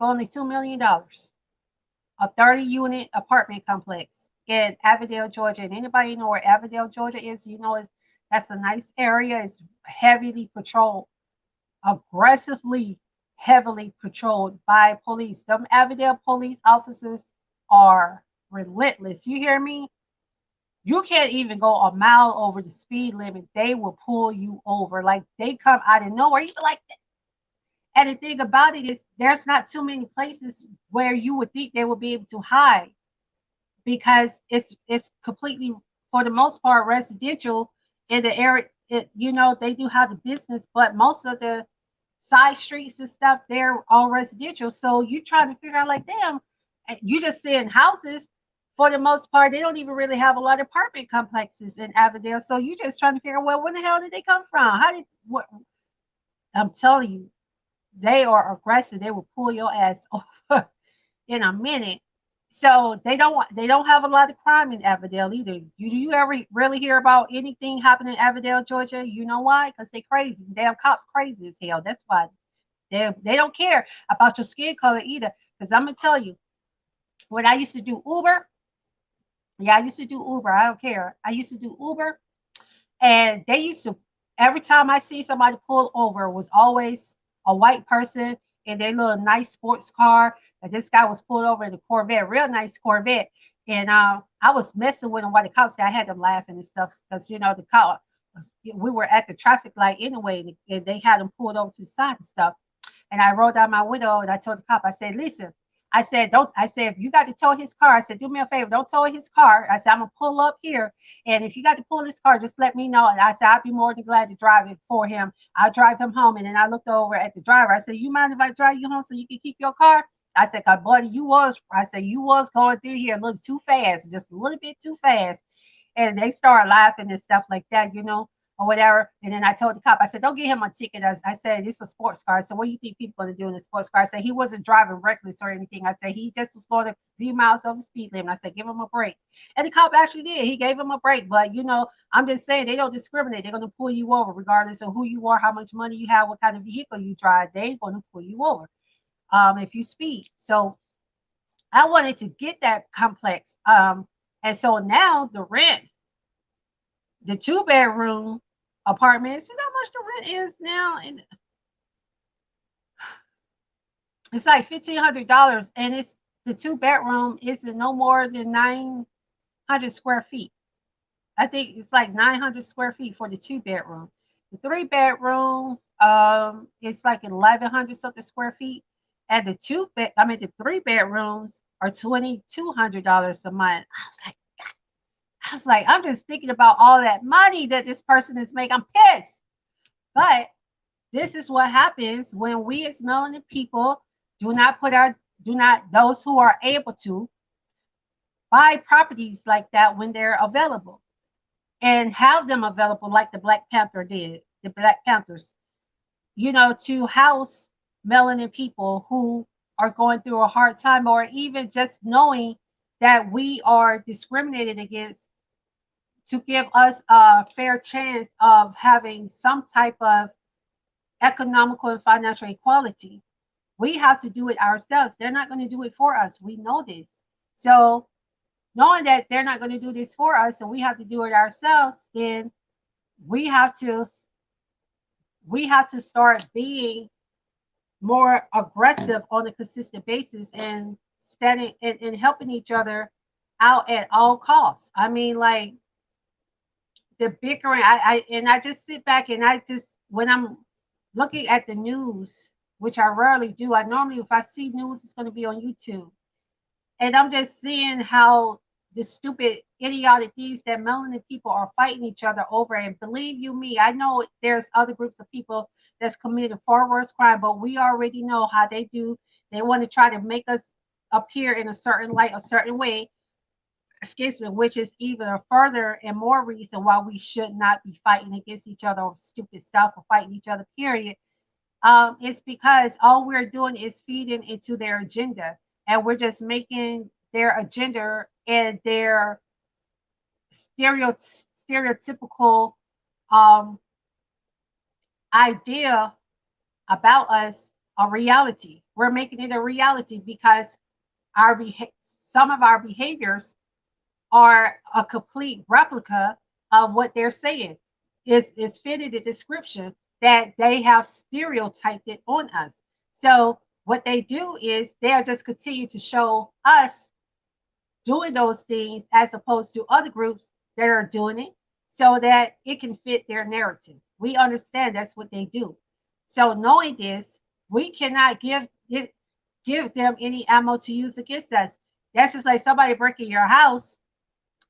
only $2 million, a 30 unit apartment complex in Avondale, Georgia. And anybody know where Avondale, Georgia is, that's a nice area. It's heavily patrolled, aggressively, heavily patrolled by police. Them Avondale police officers are relentless. You hear me? You can't even go a mile over the speed limit. They will pull you over. Like they come out of nowhere. You be like, and the thing about it is, there's not too many places where you would think they would be able to hide because it's completely, for the most part, residential in the area. They do have the business, but most of the side streets and stuff, they're all residential. So you try to figure out, like, damn, you just seeing houses. For the most part, they don't even really have a lot of apartment complexes in Avondale. So you just trying to figure out, well, where the hell did they come from? How did what? I'm telling you, they are aggressive. They will pull your ass over in a minute. So they don't have a lot of crime in Avondale either. You ever really hear about anything happening in Avondale, Georgia? You know why? Because they crazy. Damn cops crazy as hell. That's why they don't care about your skin color either. Because I'm gonna tell you, when I used to do Uber, yeah, I used to do Uber. I don't care. I used to do Uber, and they used to, every time I see somebody pull over, it was always a white person in their little nice sports car. And this guy was pulled over in a Corvette, real nice Corvette. And I was messing with him while the cops got, I had them laughing and stuff because the cop we were at the traffic light anyway, and they had him pulled over to the side and stuff. And I rolled down my window and I told the cop, I said, listen, I said, don't, I said, if you got to tow his car, I said, do me a favor, don't tow his car. I said, I'm going to pull up here. And if you got to pull his car, just let me know. And I said, I'd be more than glad to drive it for him. I'll drive him home. And then I looked over at the driver. I said, you mind if I drive you home so you can keep your car? I said, God, buddy, I said, you was going through here a little too fast, just a little bit too fast. And they started laughing and stuff like that, or whatever. And then I told the cop, I said, don't give him a ticket. I said, it's a sports car. So what do you think people are going to do in a sports car? I said, he wasn't driving reckless or anything. I said, he just was going a few miles over the speed limit. I said, give him a break. And the cop actually did. He gave him a break. But, I'm just saying, they don't discriminate. They're going to pull you over regardless of who you are, how much money you have, what kind of vehicle you drive. They're going to pull you over if you speed. So I wanted to get that complex. And so now the rent, the 2-bedroom apartments, you know how much the rent is now? And it's like $1,500, and it's the 2-bedroom is no more than 900 square feet. I think it's like 900 square feet for the 2-bedroom. The 3-bedrooms, it's like 1,100 something square feet, and the 3-bedrooms are $2,200 a month. I'm just thinking about all that money that this person is making. I'm pissed. But this is what happens when we as melanin people those who are able to buy properties like that when they're available and have them available like the Black Panthers, to house melanin people who are going through a hard time, or even just knowing that we are discriminated against, to give us a fair chance of having some type of economical and financial equality. We have to do it ourselves. They're not going to do it for us. We know this. So knowing that they're not going to do this for us and we have to do it ourselves, then we have to start being more aggressive on a consistent basis and standing and helping each other out at all costs. I mean, like, the bickering, I just sit back and when I'm looking at the news, which I rarely do, I normally, if I see news, it's going to be on YouTube. And I'm just seeing how the stupid, idiotic things that melanin people are fighting each other over. And believe you me, I know there's other groups of people that's committed far worse crime, but we already know how they do. They want to try to make us appear in a certain light, a certain way, which is even a further and more reason why we should not be fighting against each other over stupid stuff or fighting each other, period. It's because all we're doing is feeding into their agenda, and we're just making their agenda and their stereotypical idea about us a reality. We're making it a reality because some of our behaviors are a complete replica of what they're saying. It's fitted the description that they have stereotyped it on us. So what they do is they'll just continue to show us doing those things as opposed to other groups that are doing it so that it can fit their narrative. We understand that's what they do. So knowing this, we cannot give them any ammo to use against us. That's just like somebody breaking your house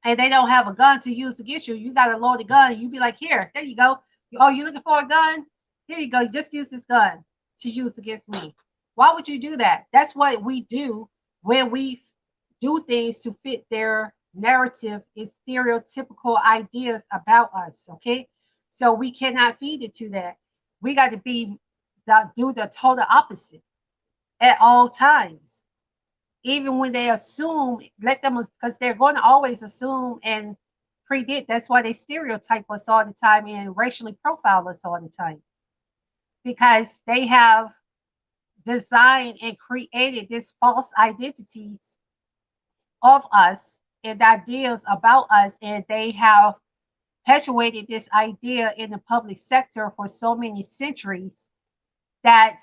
and they don't have a gun to use against you. You got a loaded gun. You be like, here, there you go. Oh, you looking for a gun? Here you go. You just use this gun to use against me. Why would you do that? That's what we do when we do things to fit their narrative and stereotypical ideas about us. Okay, so we cannot feed it to that. We got to do the total opposite at all times. Even when they assume, let them, because they're going to always assume and predict. That's why they stereotype us all the time and racially profile us all the time, because they have designed and created this false identities of us and ideas about us, and they have perpetuated this idea in the public sector for so many centuries that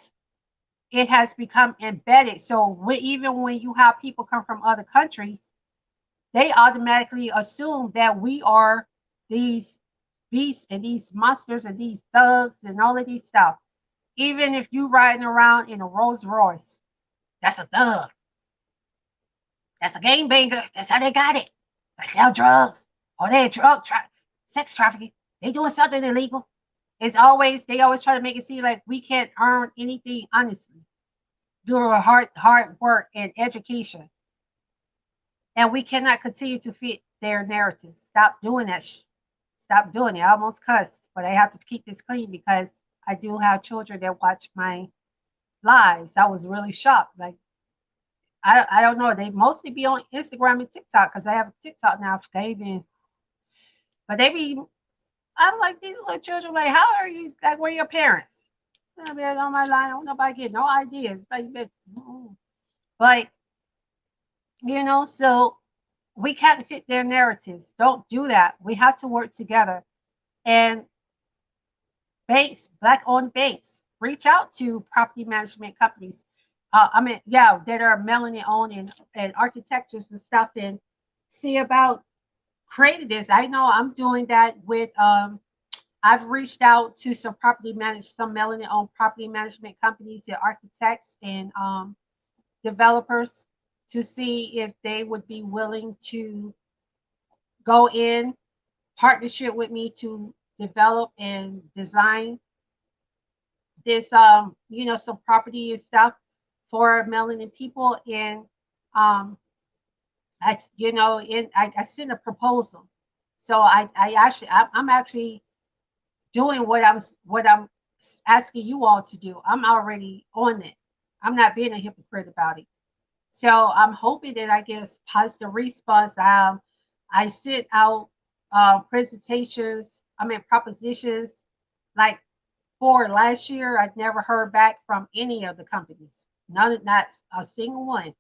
it has become embedded. So even when you have people come from other countries, they automatically assume that we are these beasts and these monsters and these thugs and all of these stuff. Even if you riding around in a Rolls Royce, that's a thug. That's a game banger. That's how they got it. They sell drugs, or they're sex trafficking. They doing something illegal. They always try to make it seem like we can't earn anything honestly through a hard work and education. And we cannot continue to fit their narratives. Stop doing that. Stop doing it. I almost cussed, but I have to keep this clean because I do have children that watch my lives. I was really shocked. Like, I don't know. They mostly be on Instagram and TikTok because I have a TikTok now. They been, but they be. I'm like these little children. Like, how are you? Like, where are your parents? I mean, on my line, I don't nobody get no ideas. Like, but so we can't fit their narratives. Don't do that. We have to work together. And banks, black-owned banks, reach out to property management companies. Yeah, that are melanin owned and architectures and stuff, and see about creating this. I know I'm doing that with. I've reached out to some melanin owned property management companies and architects and developers to see if they would be willing to go in partnership with me to develop and design this some property and stuff for melanin people. And um I sent a proposal. So I'm actually doing what I'm asking you all to do. I'm already on it. I'm not being a hypocrite about it. So I'm hoping that I get a positive response. I sent out propositions like for last year. I've never heard back from any of the companies. None, not a single one.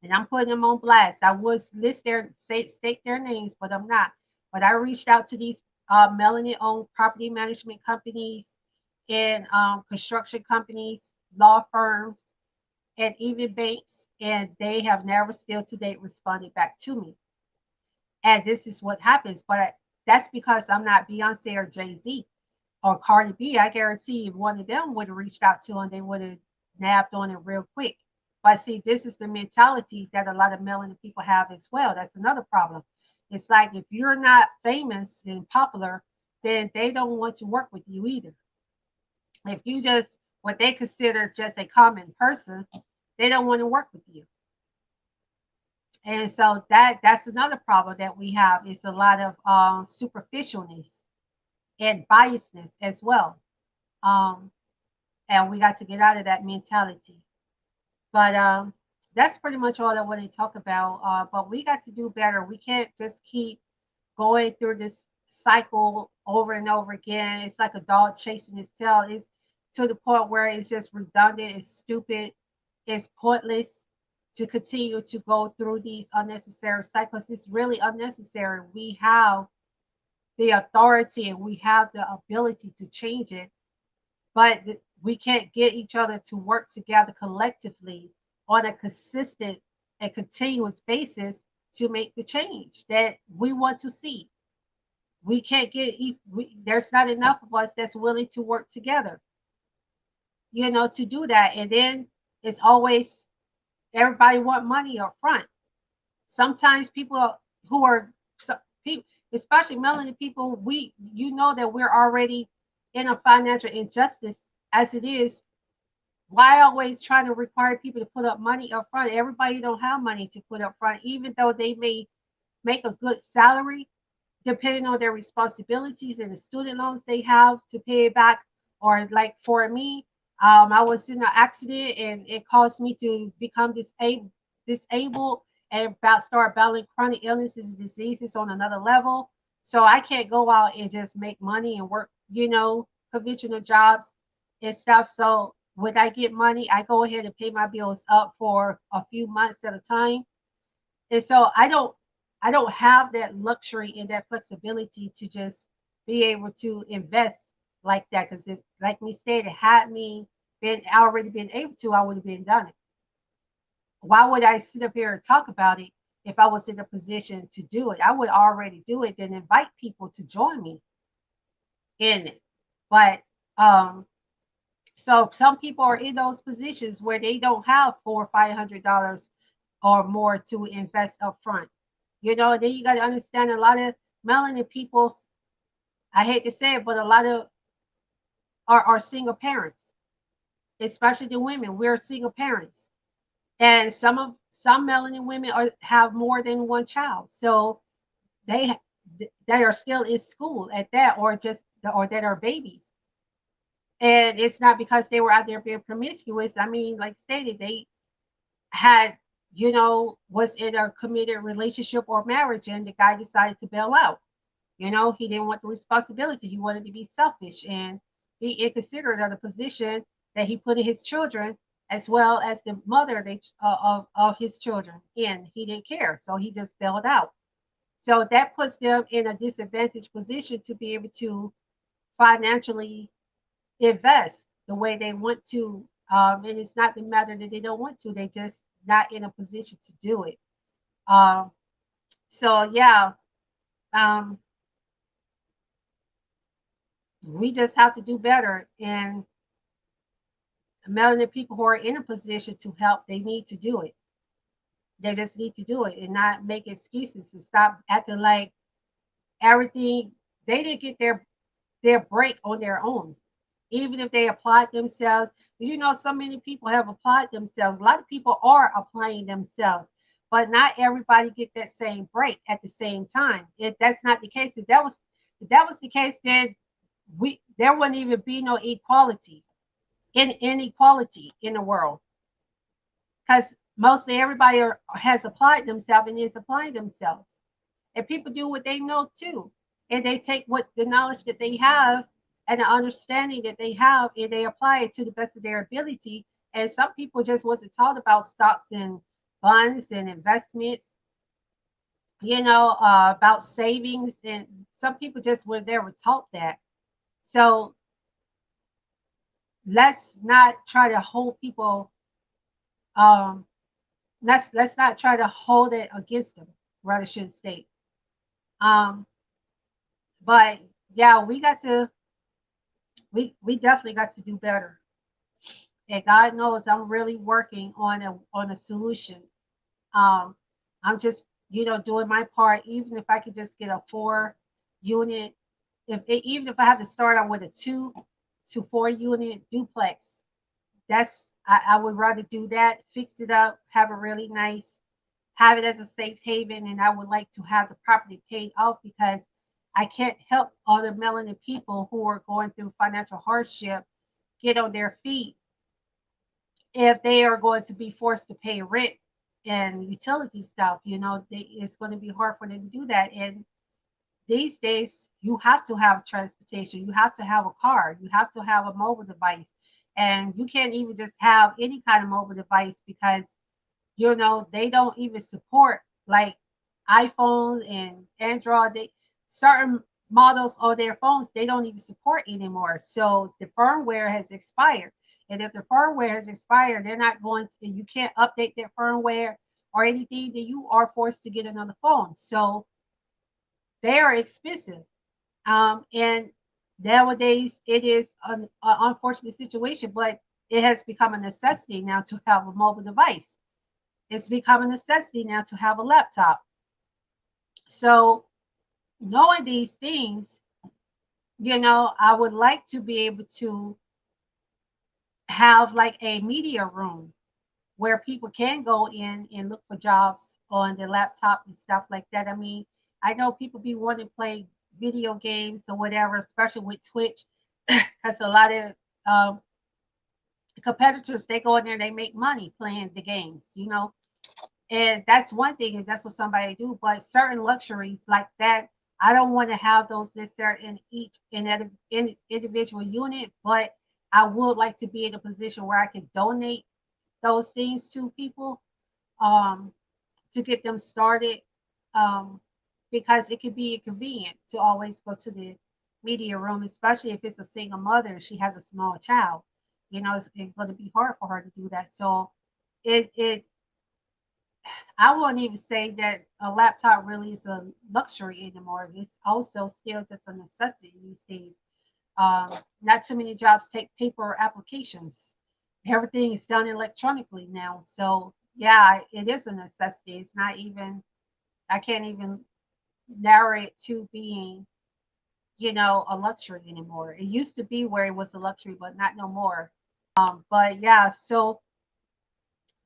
And I'm putting them on blast. I was list their state their names, but I'm not. But I reached out to these melanin-owned property management companies and construction companies, law firms, and even banks, and they have never still to date responded back to me. And this is what happens. But that's because I'm not Beyonce or Jay-Z or Cardi B. I guarantee if one of them would have reached out to them, they would have nabbed on it real quick. But see, this is the mentality that a lot of melanin people have as well. That's another problem. It's like if you're not famous and popular, then they don't want to work with you either. If you just what they consider just a common person, they don't want to work with you. And so that's another problem that we have is a lot of superficialness and biasness as well. Um, and we got to get out of that mentality. But that's pretty much all I want to talk about. But we got to do better. We can't just keep going through this cycle over and over again. It's like a dog chasing its tail. It's to the point where it's just redundant, it's stupid, it's pointless to continue to go through these unnecessary cycles. It's really unnecessary. We have the authority and we have the ability to change it, but we can't get each other to work together collectively on a consistent and continuous basis to make the change that we want to see. We can't get there's not enough of us that's willing to work together, to do that. And then it's always everybody want money up front. Sometimes people who are people, especially melanin people, that we're already in a financial injustice as it is. Why always trying to require people to put up money up front? Everybody don't have money to put up front, even though they may make a good salary, depending on their responsibilities and the student loans they have to pay it back. Or like for me, I was in an accident and it caused me to become disabled and start battling chronic illnesses and diseases on another level. So I can't go out and just make money and work, conventional jobs and stuff. So when I get money, I go ahead and pay my bills up for a few months at a time. And so I don't have that luxury and that flexibility to just be able to invest like that. Because if, like me said, it had me been already been able to, I would have been done it. Why would I sit up here and talk about it if I was in a position to do it? I would already do it, then invite people to join me in it. But so some people are in those positions where they don't have $400 or $500 or more to invest up front. Then you got to understand a lot of melanin people, I hate to say it, but a lot of are single parents, especially the women. We're single parents. And some melanin women have more than one child, so they they are still in school at that, or that are babies. And it's not because they were out there being promiscuous. I mean, like stated, they had, was in a committed relationship or marriage, and the guy decided to bail out. He didn't want the responsibility. He wanted to be selfish and be inconsiderate of the position that he put in his children, as well as the mother of his children. And he didn't care. So he just bailed out. So that puts them in a disadvantaged position to be able to financially invest the way they want to. And it's not the matter that they don't want to, they just not in a position to do it. Um, so yeah, um, we just have to do better. And melanin people who are in a position to help, they need to do it. They just need to do it and not make excuses and stop acting like everything. They didn't get their break on their own. Even if they applied themselves, so many people have applied themselves. A lot of people are applying themselves, but not everybody get that same break at the same time. If that's not the case, if that was the case, then there wouldn't even be no equality in inequality in the world, because mostly everybody has applied themselves and is applying themselves. And people do what they know too. And they take what the knowledge that they have and the understanding that they have, and they apply it to the best of their ability. And some people just wasn't taught about stocks and bonds and investments, about savings. And some people just were never taught that. So let's not try to hold people, um, let's not try to hold it against them, rather should state. Um, but yeah, we definitely got to do better. And God knows I'm really working on a solution. Um, I'm just, doing my part. Even if I could just get a 4 unit, even if I have to start out with a 2 to 4 unit duplex, I would rather do that, fix it up, have it really nice, have it as a safe haven, and I would like to have the property paid off, because I can't help other melanin people who are going through financial hardship get on their feet if they are going to be forced to pay rent and utility stuff. It's going to be hard for them to do that. And these days, you have to have transportation, you have to have a car, you have to have a mobile device. And you can't even just have any kind of mobile device, because they don't even support, like, iPhones and Android. Certain models of their phones, they don't even support anymore. So the firmware has expired. And if the firmware has expired, they're not going to, you can't update that firmware or anything, then you are forced to get another phone. So they are expensive. And nowadays it is an unfortunate situation, but it has become a necessity now to have a mobile device. It's become a necessity now to have a laptop. So knowing these things, I would like to be able to have like a media room where people can go in and look for jobs on their laptop and stuff like that. I mean, I know people be wanting to play video games or whatever, especially with Twitch, because a lot of competitors, they go in there and they make money playing the games. And that's one thing, and that's what somebody do. But certain luxuries like that, I don't want to have those necessarily in individual unit. But I would like to be in a position where I could donate those things to people, um, to get them started, um, because it could be inconvenient to always go to the media room, especially if it's a single mother and she has a small child. It's going to be hard for her to do that. So it I wouldn't even say that a laptop really is a luxury anymore. It's also still just a necessity these days. Not too many jobs take paper applications. Everything is done electronically now. So yeah, it is a necessity. It's not even, I can't even narrow it to being, a luxury anymore. It used to be where it was a luxury, but not no more. But yeah, so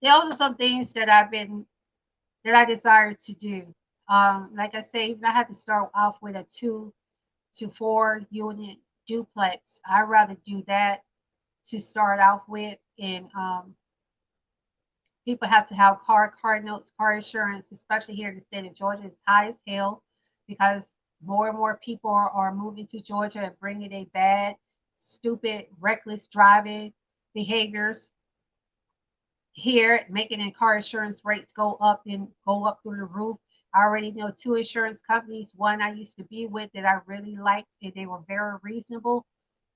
those are some things that I desire to do. Like I say, even I had to start off with a 2 to 4 unit duplex. I'd rather do that to start off with. And people have to have car notes, car insurance, especially here in the state of Georgia. It's high as hell because more and more people are moving to Georgia and bringing a bad, stupid, reckless driving behaviors here, making the car insurance rates go up through the roof. I already know 2 insurance companies. One I used to be with that I really liked, and they were very reasonable.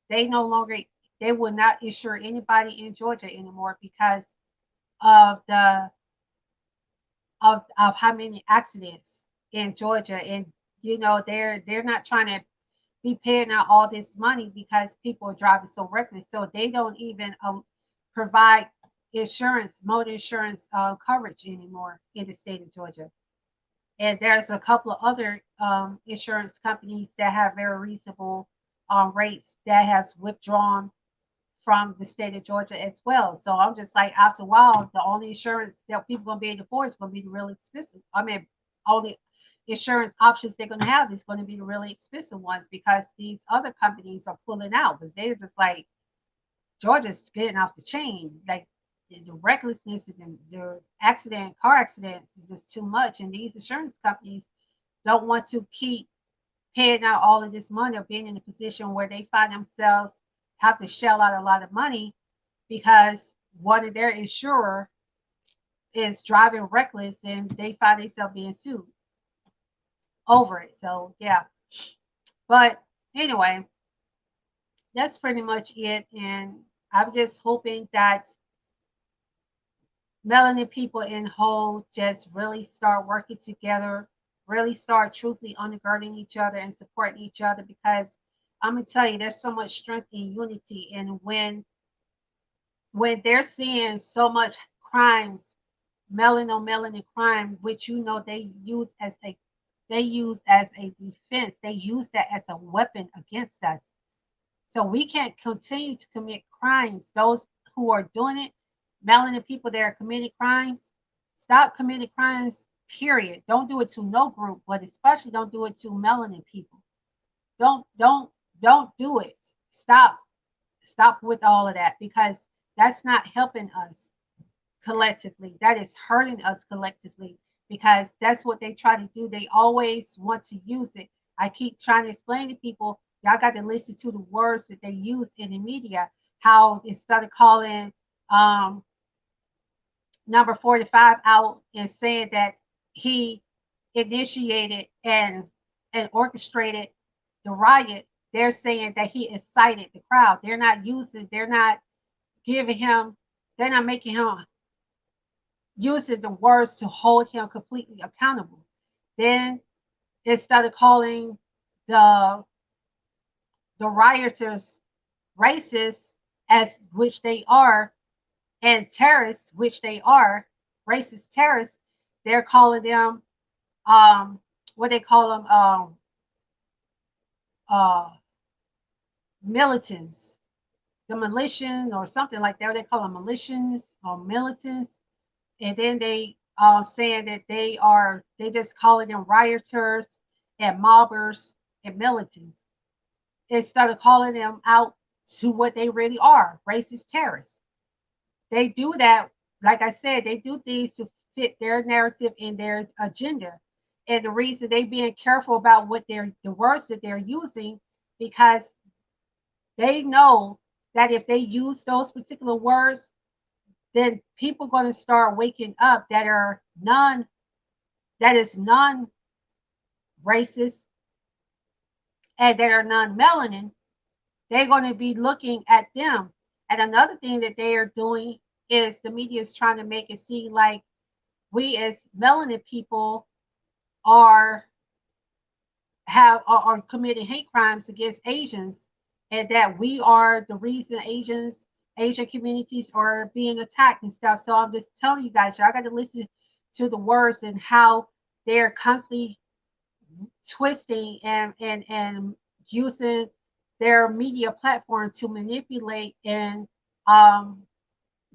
They no longer they will not insure anybody in Georgia anymore because of how many accidents in Georgia, and they're not trying to be paying out all this money because people are driving so reckless. So they don't even provide motor insurance coverage anymore in the state of Georgia. And there's a couple of other insurance companies that have very reasonable rates that has withdrawn from the state of Georgia as well. So I'm just like, after a while, the only insurance that people gonna be able to afford is gonna be the really expensive. I mean, only insurance options they're gonna have is gonna be the really expensive ones because these other companies are pulling out because they're just like, Georgia's getting off the chain. Like the recklessness and the car accidents is just too much, and these insurance companies don't want to keep paying out all of this money or being in a position where they find themselves have to shell out a lot of money because one of their insurer is driving reckless and they find themselves being sued over it. So yeah. But anyway, that's pretty much it. And I'm just hoping that melanin people in whole just really start working together, really start truthfully undergirding each other and supporting each other because I'm gonna tell you, there's so much strength in unity. And when they're seeing so much crimes, melanin on melanin crime, which they use as a defense, they use that as a weapon against us. So we can't continue to commit crimes. Those who are doing it, melanin people that are committing crimes, stop committing crimes, period. Don't do it to no group, but especially don't do it to melanin people. Don't do it. Stop. Stop with all of that because that's not helping us collectively. That is hurting us collectively because that's what they try to do. They always want to use it. I keep trying to explain to people, y'all got to listen to the words that they use in the media, how instead of calling um, number 45 out and saying that he initiated and orchestrated the riot, they're saying that he incited the crowd. They're not giving him, they're not making him using the words to hold him completely accountable. Then instead of calling the rioters racist, as which they are, and terrorists, which they are, racist terrorists, they're calling them what they call them uh, militants, the militian or something like that. They call them militians or militants, and then they saying that they just calling them rioters and mobbers and militants instead of calling them out to what they really are, racist terrorists. They do that, like I said, they do things to fit their narrative and their agenda. And the reason they being careful about the words that they're using, because they know that if they use those particular words, then people going to start waking up that is non racist and that are non melanin. They're going to be looking at them. And another thing that they are doing is the media is trying to make it seem like we as melanin people are committing hate crimes against Asians, and that we are the reason Asian communities are being attacked and stuff. So I'm just telling you guys, y'all got to listen to the words and how they're constantly twisting and using their media platform to manipulate and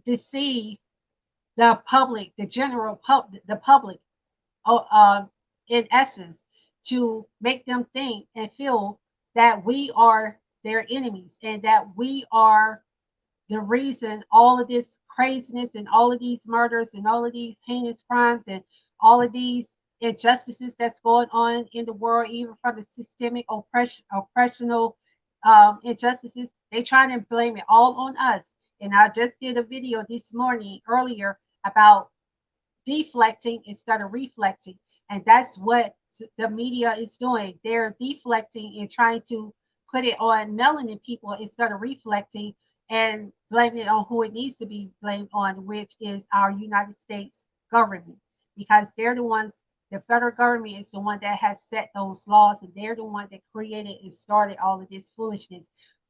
deceive the public, the general public, the public, uh, uh, in essence, to make them think and feel that we are their enemies and that we are the reason all of this craziness and all of these murders and all of these heinous crimes and all of these injustices that's going on in the world, even from the systemic oppressional injustices, they try to blame it all on us. And I just did a video this morning earlier about deflecting instead of reflecting. And that's what the media is doing. They're deflecting and trying to put it on melanin people instead of reflecting and blaming it on who it needs to be blamed on, which is our United States government. Because they're the ones, the federal government is the one that has set those laws, and they're the one that created and started all of this foolishness.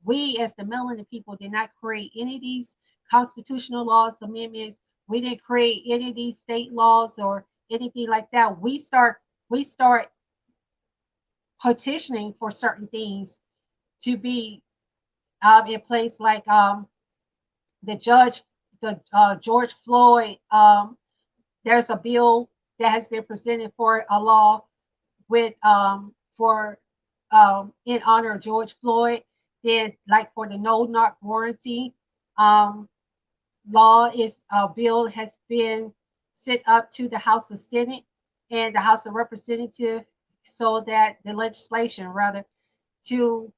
We, as the melanin people, did not create any of these constitutional laws, amendments. We didn't create any of these state laws or anything like that. We start petitioning for certain things to be in place, like the judge, the George Floyd. There's a bill that has been presented for a law with for in honor of George Floyd. Then, like for the no knock warranty, um, law is bill has been sent up to the House of Senate and the House of Representatives, so that the legislation rather to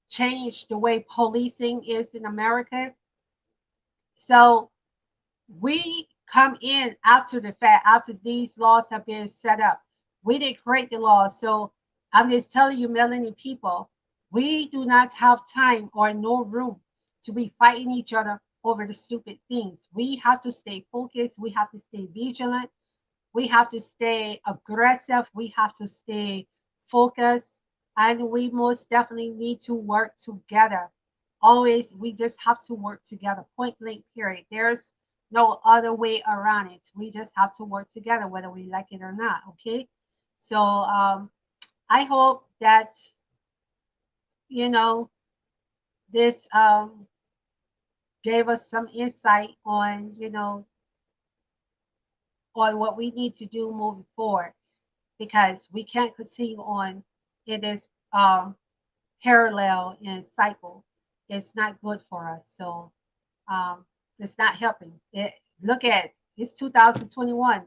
change the way policing is in America. So we come in after the fact, after these laws have been set up. We didn't create the laws. So I'm just telling you, melanin people, we do not have time or no room to be fighting each other over the stupid things. We have to stay focused. We have to stay vigilant. We have to stay aggressive. We have to stay focused. And we most definitely need to work together. Always, we just have to work together, point blank, period. There's no other way around it. We just have to work together, whether we like it or not. Okay. So I hope that, you know, this gave us some insight on, on what we need to do moving forward, because we can't continue on in this parallel and cycle. It's not good for us. So um, it's not helping. Look at it. It's 2021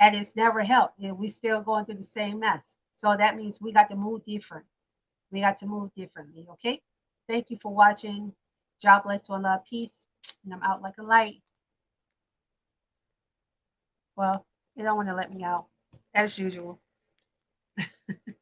and it's never helped. And we still going through the same mess. So that means we got to move different. We got to move differently. Okay. Thank you for watching. God bless, one love, peace. And I'm out like a light. Well, they don't want to let me out as usual.